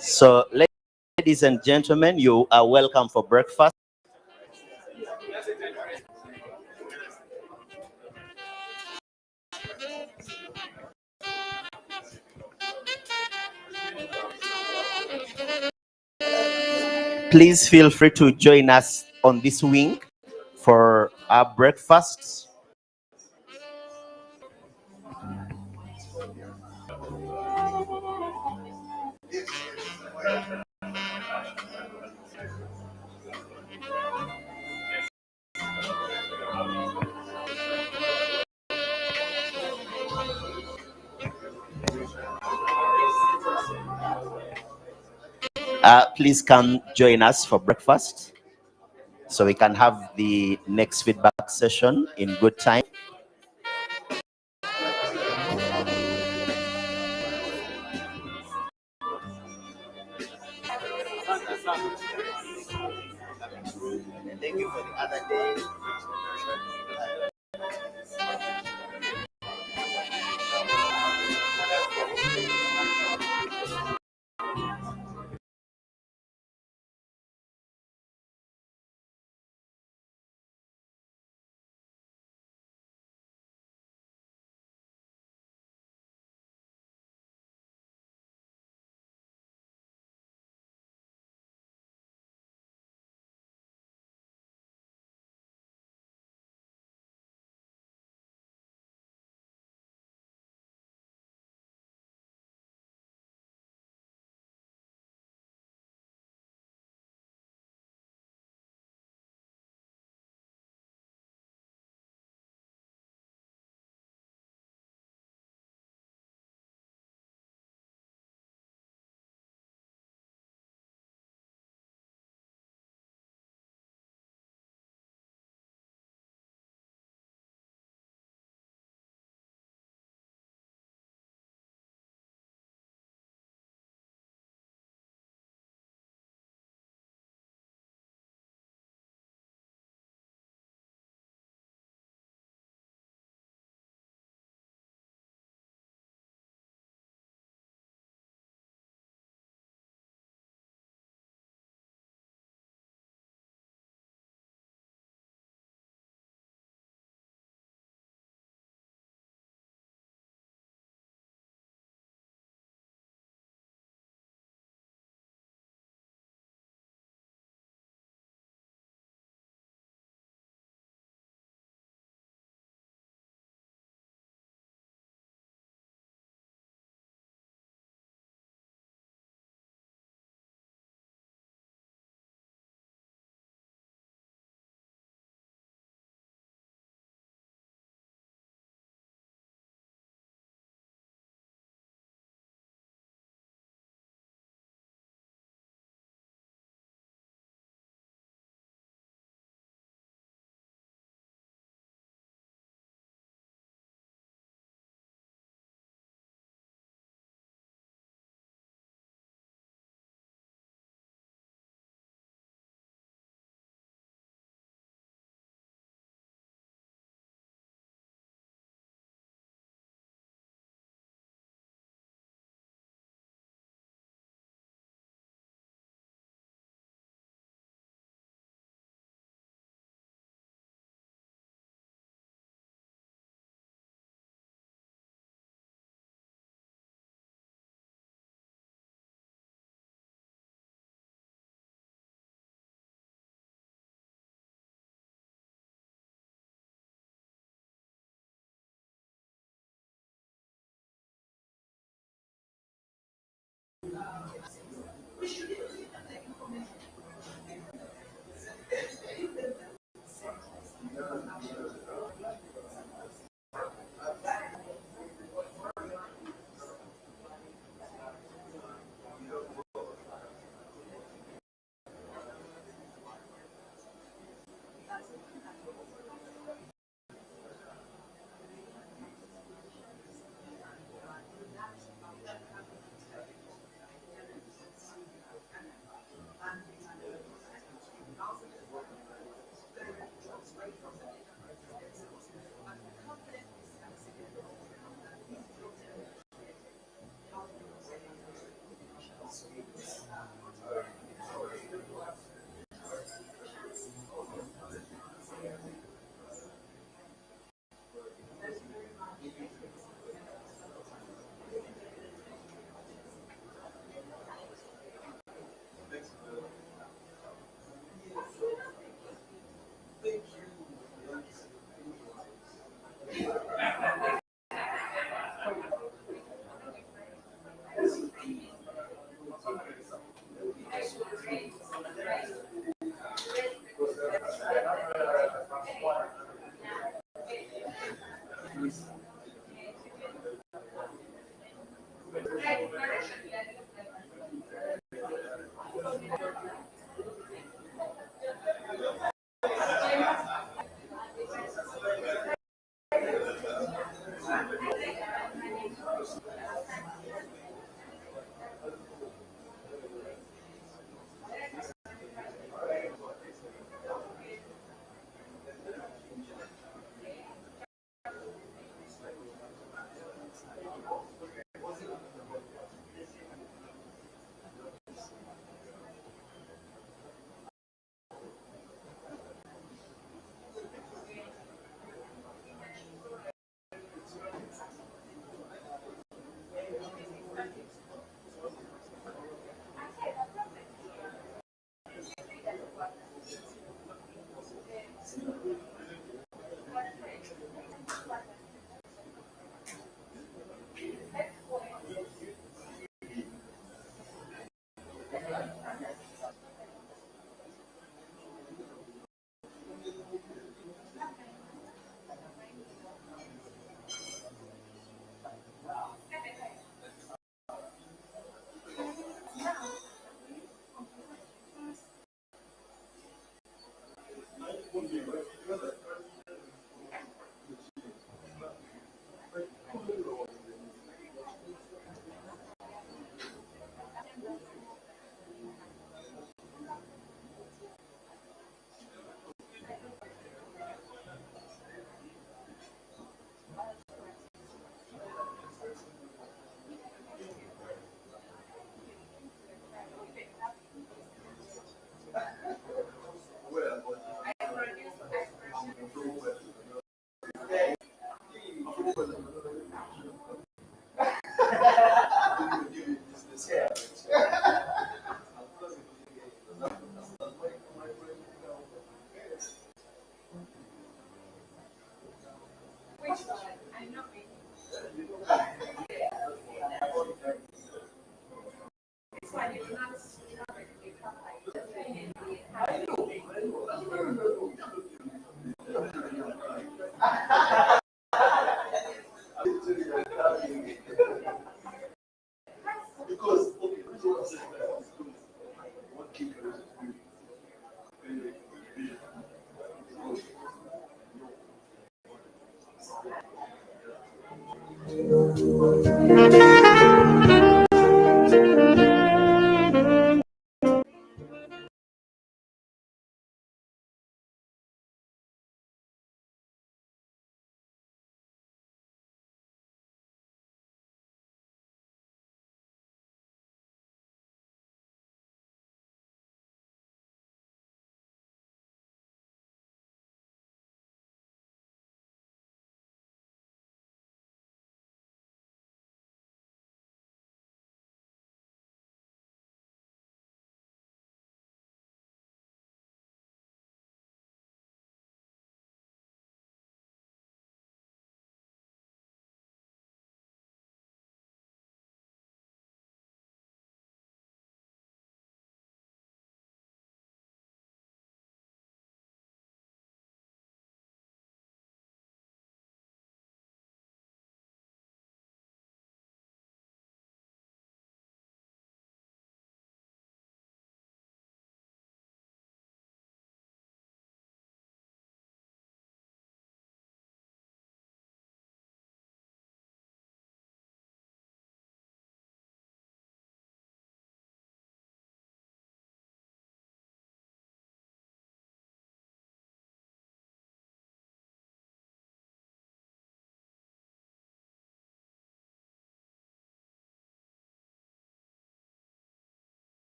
So, ladies and gentlemen, you are welcome for breakfast. Please feel free to join us on this wing for our breakfast. Please come join us for breakfast so we can have the next feedback session in good time. Thank you for the other day.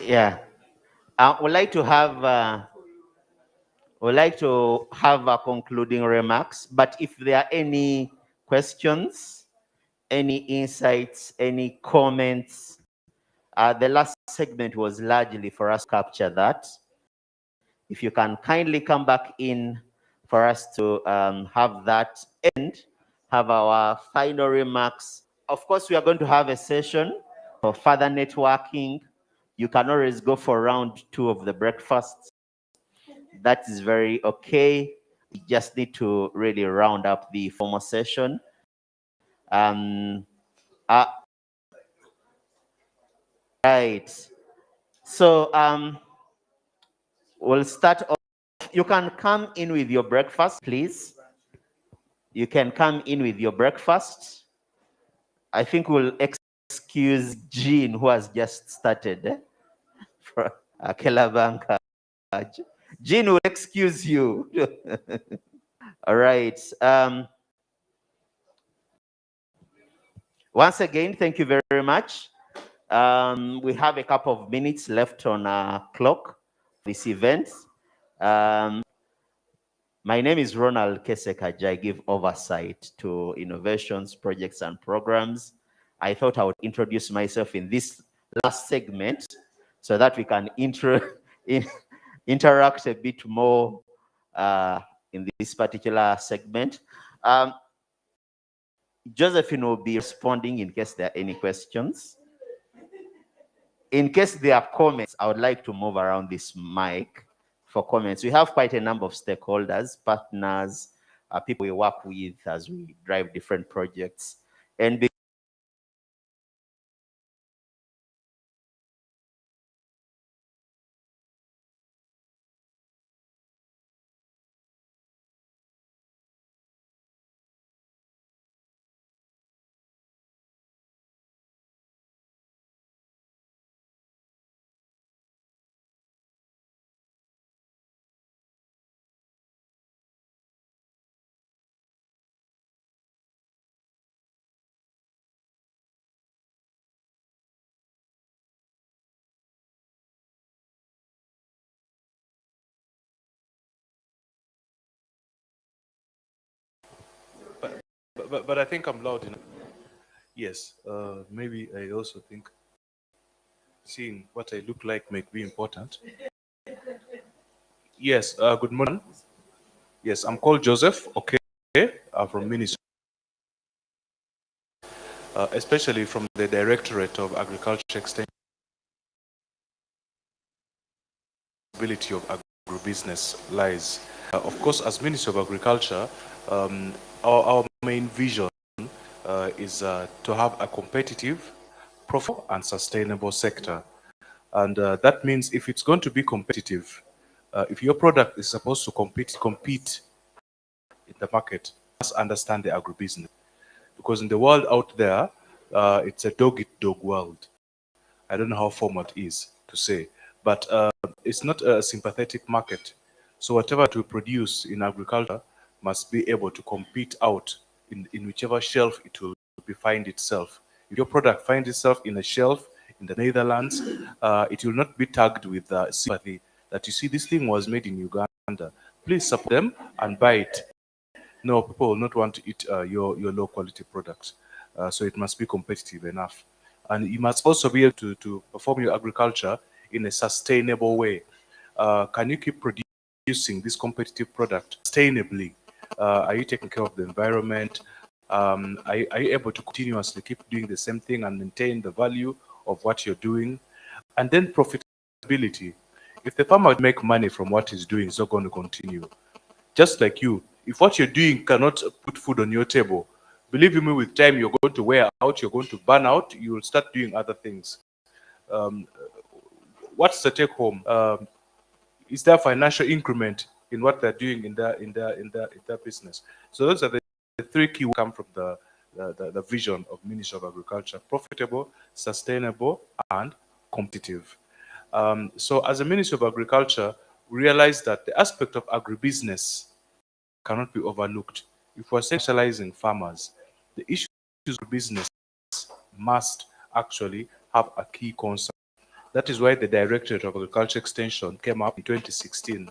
Yeah. Would like to have concluding remarks, but if there are any questions, any insights, any comments, the last segment was largely for us to capture that. If you can kindly come back in for us to have that and have our final remarks. Of course, we are going to have a session for further networking. You can always go for round 2 of the breakfast. That is very okay. You just need to really round up the formal session. Right. So we'll start off. You can come in with your breakfast, please. You can come in with your breakfast. I think we'll excuse Jean, who has just started for Kelabanka. Jean will excuse you. All right. Once again, thank you very much. We have a couple of minutes left on our clock for this event. My name is Ronald Kesekaj. I give oversight to innovations, projects, and programs. I thought I would introduce myself in this last segment so that we can interact a bit more in this particular segment. Josephine will be responding in case there are any questions. In case there are comments, I would like to move around this mic for comments. We have quite a number of stakeholders, partners, people we work with as we drive different projects. And But I think I'm loud enough. Yes, maybe I also think seeing what I look like might be important. Yes, good morning. Yes, I'm called Joseph, okay, from Ministry, especially from the Directorate of Agriculture Extension of agribusiness lies. Of course, as Ministry of Agriculture, our main vision is to have a competitive, profitable, and sustainable sector. And that means if it's going to be competitive, if your product is supposed to compete in the market, you must understand the agribusiness. Because in the world out there, it's a dog-eat-dog world. I don't know how formal it is to say, but it's not a sympathetic market. So whatever to produce in agriculture must be able to compete out in whichever shelf it will find itself. If your product finds itself in a shelf in the Netherlands, it will not be tagged with sympathy that you see this thing was made in Uganda. Please support them and buy it. No, people will not want to eat your low quality products. So it must be competitive enough. And you must also be able to perform your agriculture in a sustainable way. Can you keep producing this competitive product sustainably? Are you taking care of the environment? Are you able to continuously keep doing the same thing and maintain the value of what you're doing? And then profitability. If the farmer make money from what he's doing, it's not going to continue. Just like you, if what you're doing cannot put food on your table, believe me, with time you're going to wear out, you're going to burn out, you will start doing other things. What's the take home? Is there financial increment in what they're doing in their business? So those are the three key come from the vision of Ministry of Agriculture: profitable, sustainable, and competitive. So as a Ministry of Agriculture, we realize that the aspect of agribusiness cannot be overlooked. If we're specializing farmers, the issues of business must actually have a key concern. That is why the Directorate of Agriculture Extension came up in 2016.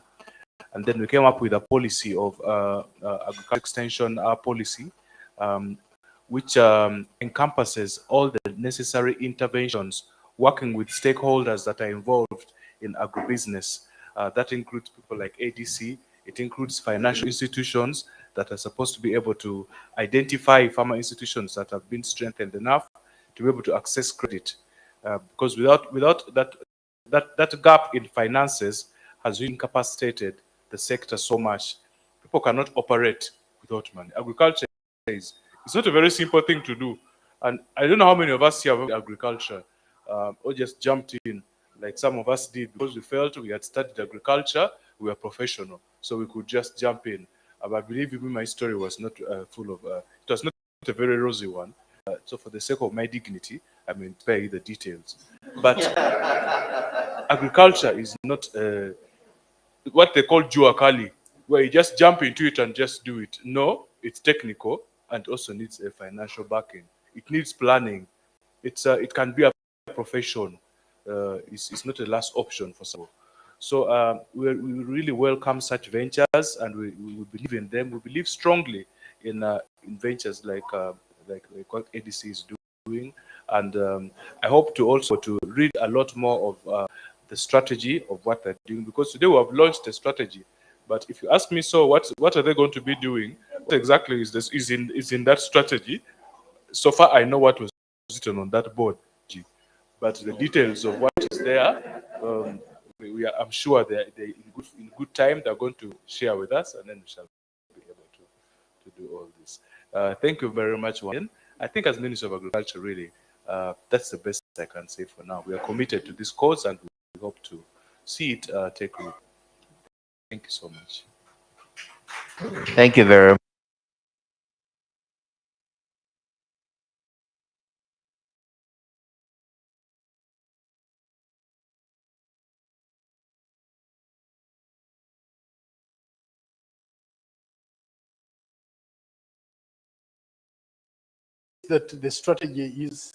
And then we came up with a policy of agriculture extension policy, um, which encompasses all the necessary interventions, working with stakeholders that are involved in agribusiness. That includes people like ADC. It includes financial institutions that are supposed to be able to identify farmer institutions that have been strengthened enough to be able to access credit. Because without that gap in finances has incapacitated the sector so much. People cannot operate without money. Agriculture is, it's not a very simple thing to do. And I don't know how many of us here have agriculture or just jumped in like some of us did because we felt we had studied agriculture, we were professional, so we could just jump in. But believe me, my story was not full of, it was not a very rosy one. So for the sake of my dignity, I mean, spare you the details. But agriculture is not what they call jua kali, where you just jump into it and just do it. No, it's technical and also needs a financial backing. It needs planning. It can be a profession. It's not a last option for some. So we really welcome such ventures, and we believe in them. We believe strongly in ventures like what ADC is doing, and I hope to also to read a lot more of the strategy of what they're doing, because today we have launched a strategy. But if you ask me, so what are they going to be doing? What exactly is in that strategy? So far, I know what was written on that board, but the details of what is there, I'm sure they in good time they're going to share with us, and then we shall be able to do all this. Thank you very much, Warren. I think as Minister of Agriculture, really, that's the best I can say for now. We are committed to this cause, and we hope to see it take root. Thank you so much. Thank you very much. That the strategy is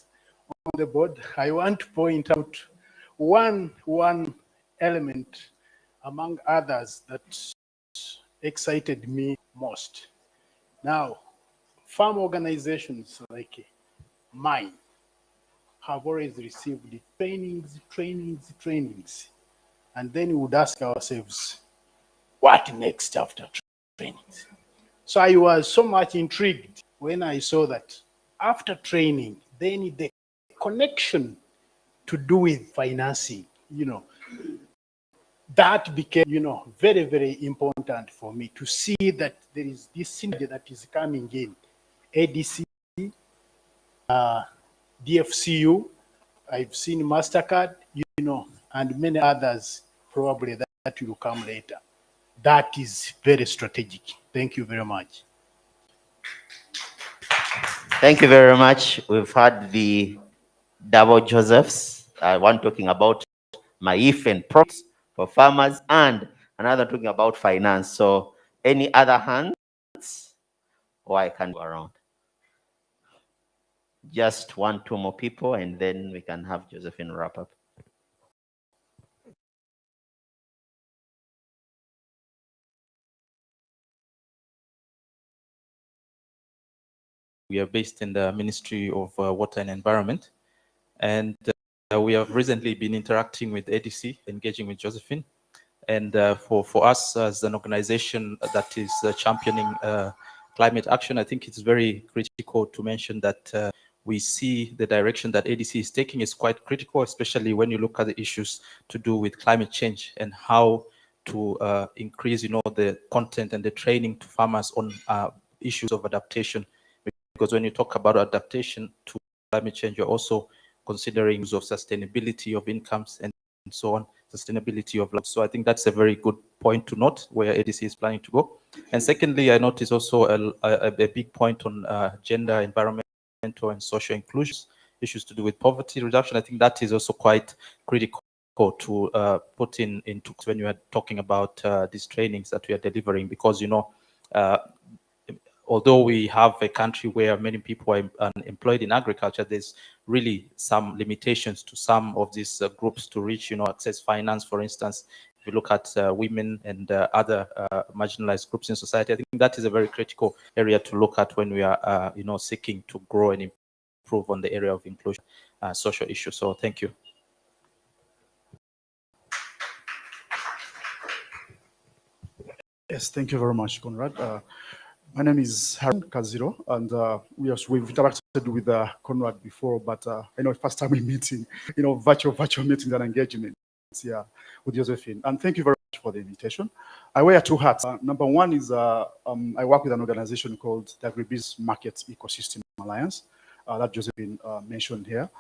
on the board. I want to point out one element among others that excited me most. Now, farm organizations like mine have always received trainings. And then we would ask ourselves, what next after trainings? So I was so much intrigued when I saw that after training, then the connection to do with financing, that became, very, very important for me to see that there is this synergy that is coming in. ADC, DFCU, I've seen MasterCard, and many others probably that will come later. That is very strategic. Thank you very much. Thank you very much. We've had the double Josephs, one talking about Maif and products for farmers, and another talking about finance. So any other hands? Or I can go around. Just 1-2 more people, and then we can have Josephine wrap up. We are based in the Ministry of Water and Environment, and we have recently been interacting with ADC, engaging with Josephine. And for us as an organization that is championing climate action, I think it's very critical to mention that we see the direction that ADC is taking is quite critical, especially when you look at the issues to do with climate change and how to increase, the content and the training to farmers on issues of adaptation. Because when you talk about adaptation to climate change, you're also considering use of sustainability of incomes and so on, sustainability of life. So I think that's a very good point to note where ADC is planning to go. And secondly, I notice also a big point on gender, environmental and social inclusion, issues to do with poverty reduction. I think that is also quite critical to put into when you are talking about these trainings that we are delivering, because although we have a country where many people are employed in agriculture, there's really some limitations to some of these groups to reach, access finance, for instance. If you look at women and other marginalized groups in society, I think that is a very critical area to look at when we are, seeking to grow and improve on the area of inclusion, social issues. So thank you. Yes, thank you very much, Conrad. My name is Harun Kaziro, and we've interacted with Conrad before, but I know first time we're meeting, virtual meetings and engagements, yeah, with Josephine. And thank you very much for the invitation. I wear two hats. Number one is I work with an organization called the Agribusiness Market Ecosystem Alliance that Josephine mentioned here.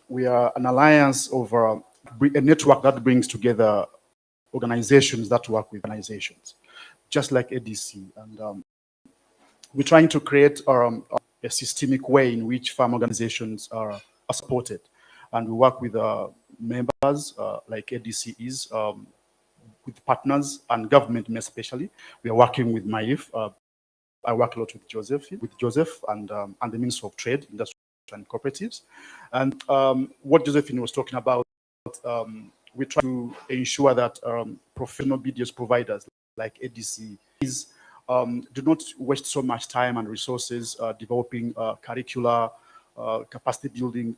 We are an alliance of a network that brings together organizations that work with organizations, just like ADC. And we're trying to create a systemic way in which farm organizations are supported. And we work with members like ADC is, with partners and government especially. We are working with MAIF. I work a lot with Joseph and the Minister of Trade, Industry and Cooperatives. And what Josephine was talking about, we try to ensure that professional BDS providers like ADC do not waste so much time and resources developing curricula, capacity building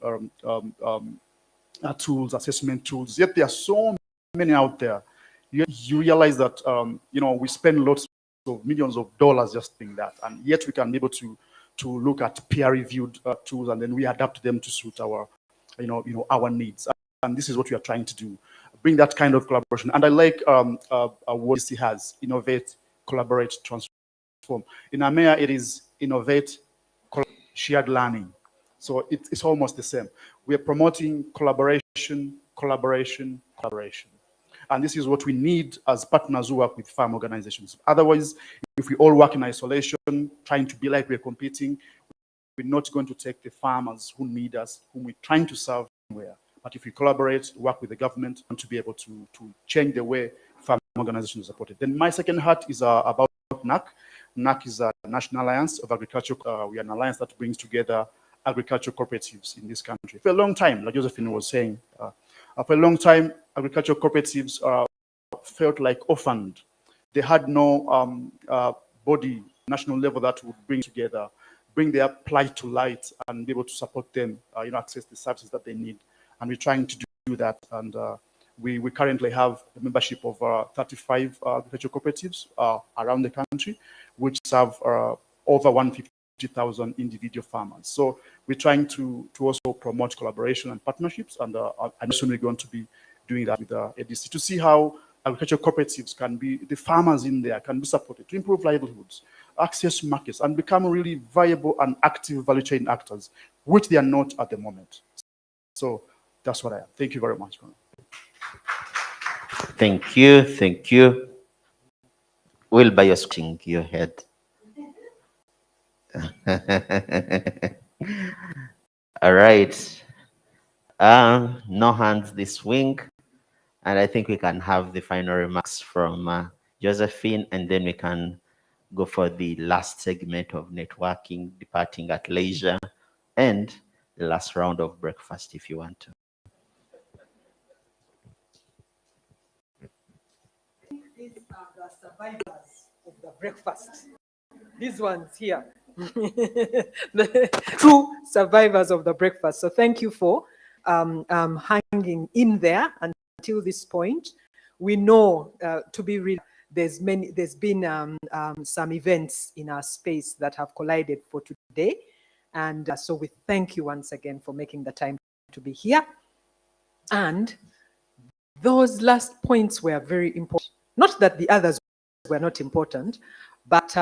tools, assessment tools. Yet there are so many out there. You realize that we spend lots of millions of dollars just doing that, and yet we can be able to look at peer-reviewed tools, and then we adapt them to suit our our needs. And this is what we are trying to do, bring that kind of collaboration. And I like what he has: innovate, collaborate, transform. In AMEA, it is innovate, shared learning. So it's almost the same. We are promoting collaboration, collaboration, collaboration. And this is what we need as partners who work with farm organizations. Otherwise, if we all work in isolation, trying to be like we're competing, we're not going to take the farmers who need us, whom we're trying to serve anywhere. But if we collaborate, work with the government, and to be able to change the way farm organizations are supported. Then my second hat is about NAC. NAC is a National Alliance of Agriculture. We are an alliance that brings together agricultural cooperatives in this country. For a long time, like Josephine was saying, for a long time, agricultural cooperatives felt like orphaned. They had no body, national level that would bring together, bring their plight to light, and be able to support them, access the services that they need. And we're trying to do that. And we currently have a membership of 35 agricultural cooperatives around the country, which serve over 150,000 individual farmers. So we're trying to also promote collaboration and partnerships. And I'm soon going to be doing that with ADC to see how agricultural cooperatives can be, the farmers in there can be supported to improve livelihoods, access markets, and become really viable and active value chain actors, which they are not at the moment. So that's what I am. Thank you very much. Thank you. Thank you. Will by your scratching your head. All right. No hands this wing. And I think we can have the final remarks from Josephine, and then we can go for the last segment of networking, departing at leisure, and the last round of breakfast if you want to. These are the survivors of the breakfast. These ones here. The true survivors of the breakfast. So thank you for hanging in there until this point. We know, to be real, there's been some events in our space that have collided for today. And so we thank you once again for making the time to be here. And those last points were very important. Not that the others were not important, but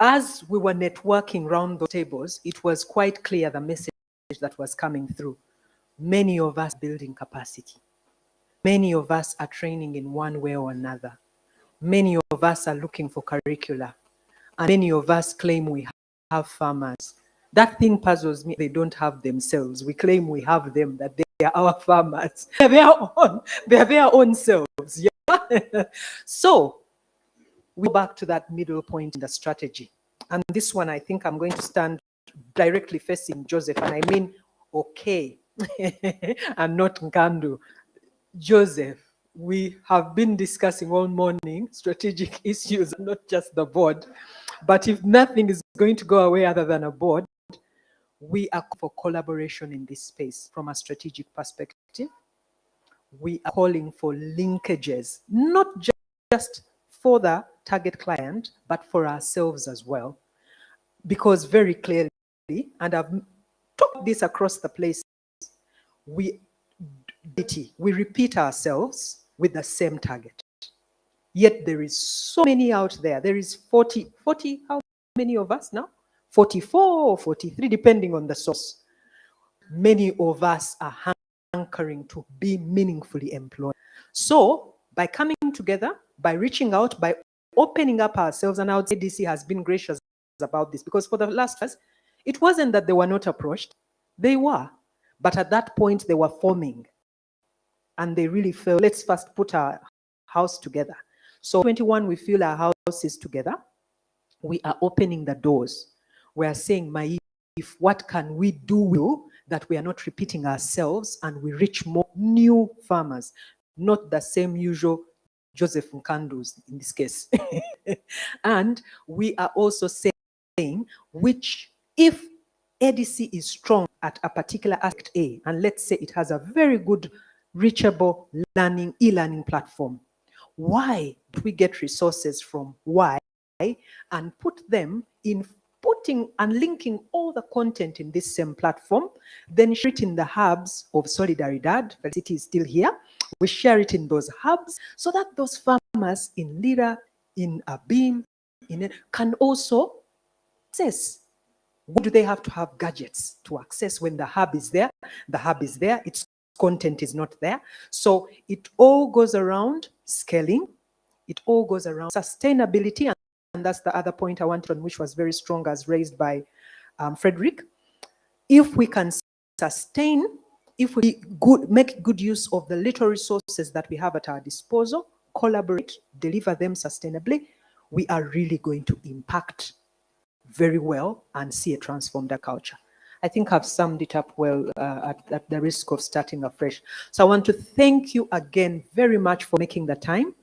as we were networking around the tables, it was quite clear the message that was coming through. Many of us building capacity. Many of us are training in one way or another. Many of us are looking for curricula. And many of us claim we have farmers. That thing puzzles me. They don't have themselves. We claim we have them, that they are our farmers. They are their own selves. Yeah? So we go back to that middle point in the strategy. And this one, I think I'm going to stand directly facing Joseph, and I mean, okay, and not Nkandu. Joseph, we have been discussing all morning strategic issues, not just the board. But if nothing is going to go away other than a board, we are for collaboration in this space from a strategic perspective. We are calling for linkages, not just for the target client, but for ourselves as well. Because very clearly, and I've talked this across the place, we repeat ourselves with the same target. Yet there is so many out there. There is 40, how many of us now? 44 or 43, depending on the source. Many of us are hankering to be meaningfully employed. So by coming together, by reaching out, by opening up ourselves, and I would say DC has been gracious about this, because for the last years, it wasn't that they were not approached. They were. But at that point, they were forming. And they really felt, let's first put our house together. So 21, we feel our house is together. We are opening the doors. We are saying, if what can we do that we are not repeating ourselves and we reach more new farmers, not the same usual Joseph Nkandus in this case. And we are also saying, which if ADC is strong at a particular aspect A, and let's say it has a very good reachable learning, e-learning platform, why do we get resources from Y and put them in putting and linking all the content in this same platform, then share it in the hubs of Solidaridad. Felicity is still here. We share it in those hubs so that those farmers in Lira, in Abim, can also access. What do they have to have gadgets to access when the hub is there? The hub is there, its content is not there. So it all goes around scaling, it all goes around sustainability, and that's the other point I wanted on, which was very strong as raised by Frederick. If we can sustain, if we make good use of the little resources that we have at our disposal, collaborate, deliver them sustainably, we are really going to impact very well and see a transformed culture. I think I've summed it up well at the risk of starting afresh. So I want to thank you again very much for making the time.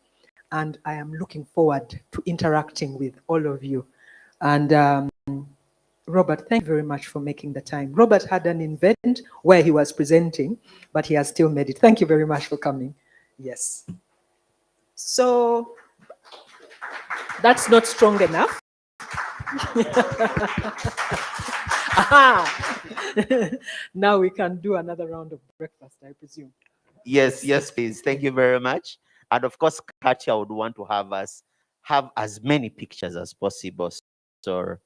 And I am looking forward to interacting with all of you. And Robert, thank you very much for making the time. Robert had an event where he was presenting, but he has still made it. Thank you very much for coming. Yes. So that's not strong enough. Now we can do another round of breakfast, I presume. Yes, please. Thank you very much. And of course, Katia would want to have us have as many pictures as possible. So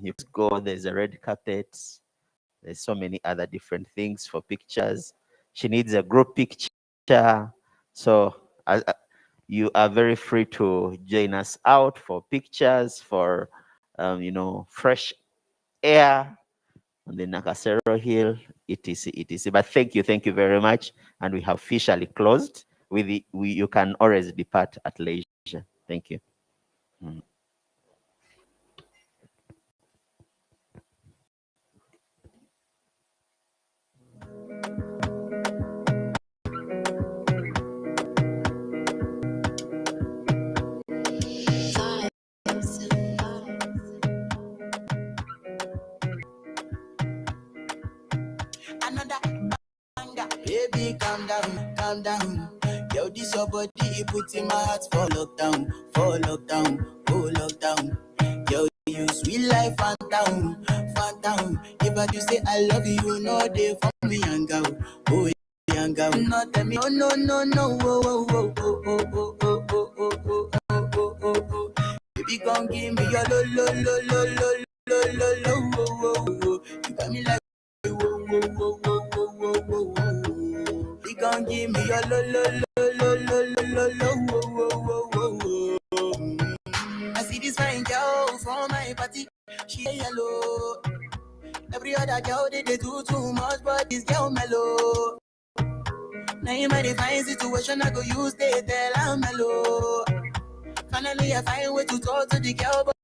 you go, there's a red carpet. There's so many other different things for pictures. She needs a group picture. So you are very free to join us out for pictures, for, fresh air on the Nakasero Hill, etc. But thank you very much. And we have officially closed. You can always depart at leisure. Thank you. Baby, calm down. Yo, this your body, it puts in my heart for lockdown, oh lockdown. Yo, you sweet life, phantom. If I do say I love you, you know they for me, young girl, oh young girl. No, tell me, oh no, oh. Baby, gon' give me your lo. You got me like, whoa. You gon' give me your lo. I see this fine girl from my party, she yellow. Every other girl they do too much, but this girl mellow. Now in my divine situation, I go use they tell I'm mellow. Finally, I find way to talk to the girl, but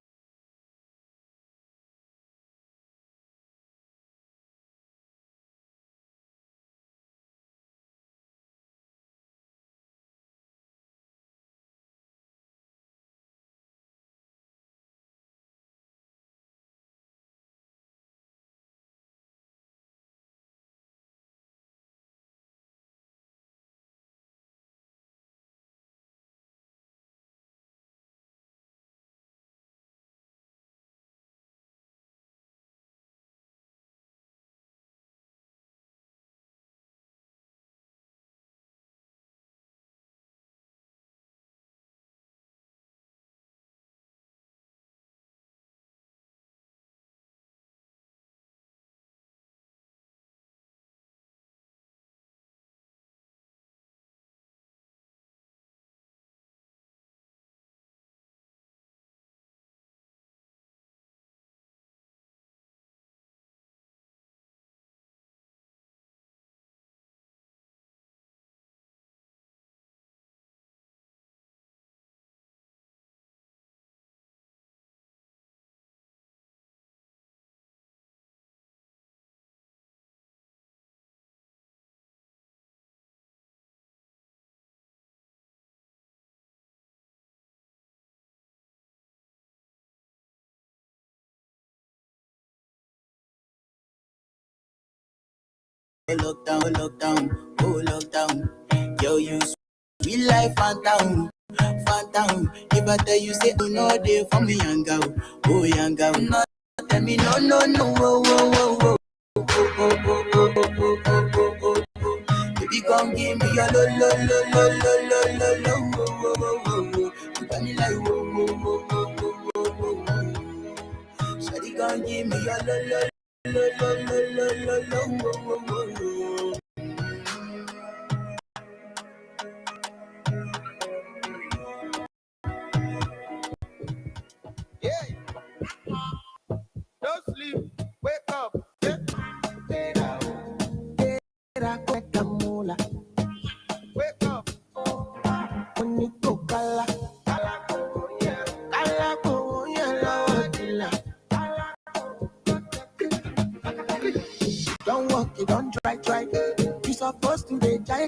lockdown, lockdown, oh lockdown. Yo, you sweet life, phantom, phantom. If I tell you, say, oh no, they for me, young girl, oh young girl. No, tell me, no, no, no, oh, oh, oh, oh. Oh, oh, oh, oh, oh, oh, oh, oh, oh. Baby, come give me your lo, lo, lo, lo, lo, lo, lo, lo, oh, oh, oh, oh, oh. You got me like, oh, oh, oh, oh, oh, oh, oh, oh. Shawty, come give me your lo, lo, lo, lo, lo, lo, lo, lo, oh, oh, oh, oh. Yeah, don't sleep, wake up. Yeah. Wake up. Don't walk, you don't try. You supposed to be jai.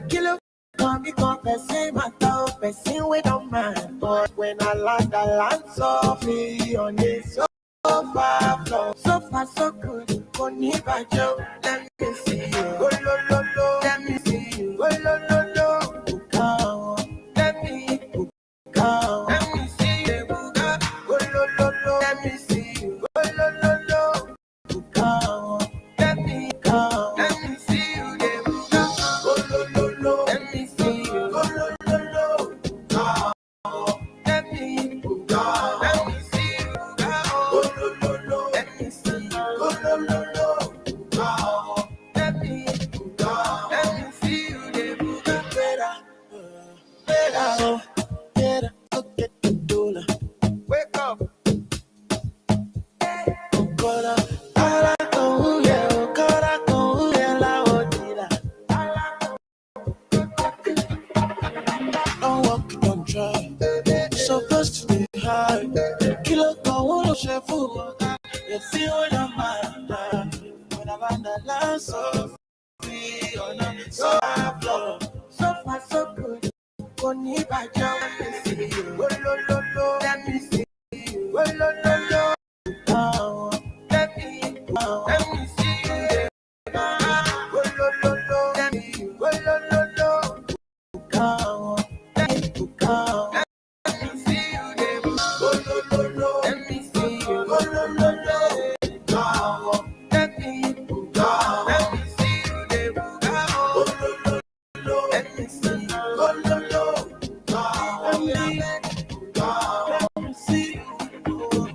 Kill up, come because person matter, person we don't mind. But when I land softly on this sofa floor. So far so good, Connie Bajo. Let me see you, go lo. Let me see you, go lo. Go, let me go. Let me see you, go lo. Let me see you, go lo. Go, let me go. Let me see you, go lo. Let me see you, go lo. Go, let me go. Let me see you, go. Let me see you, go lo. Go, let me go. Let me see you, better, go get the dollar. Wake up. Don't walk, don't try. Supposed to be high. Kilo go chef food. You see what I'm at. When I'm on the land so free or not, so I flow. So far so good. Connie Bajo. Let me see you. Lo. Let me see you. Lo. Oh, let me go. Let me see you. Lo. Let me lo. Go. Go. Let me see you there. Lo. Let me see you. Lo. Go. Let me go. Let me see you there. Lo. Let me see you. Lo. Go. Let me see you.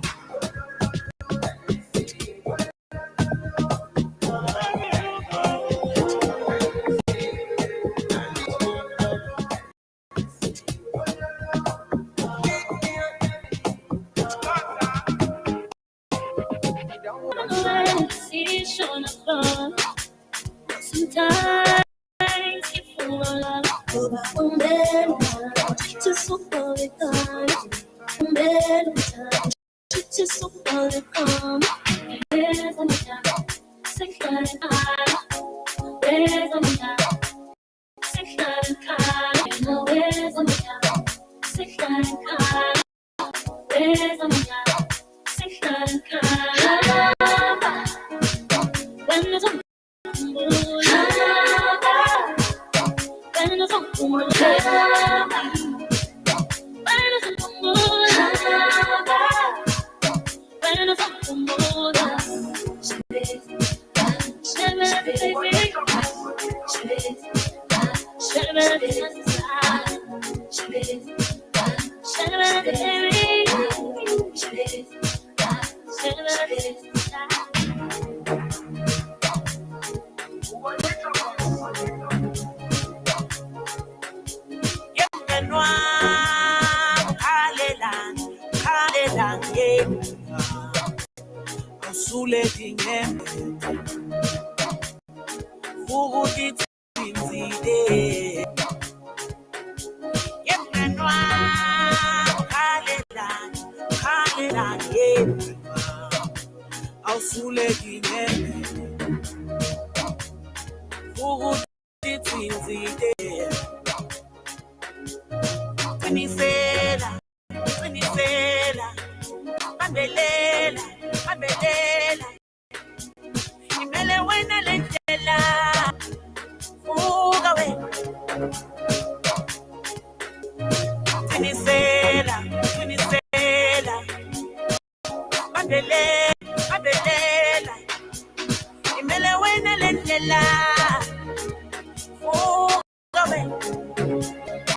Sometimes you fall overwhelmed, just so far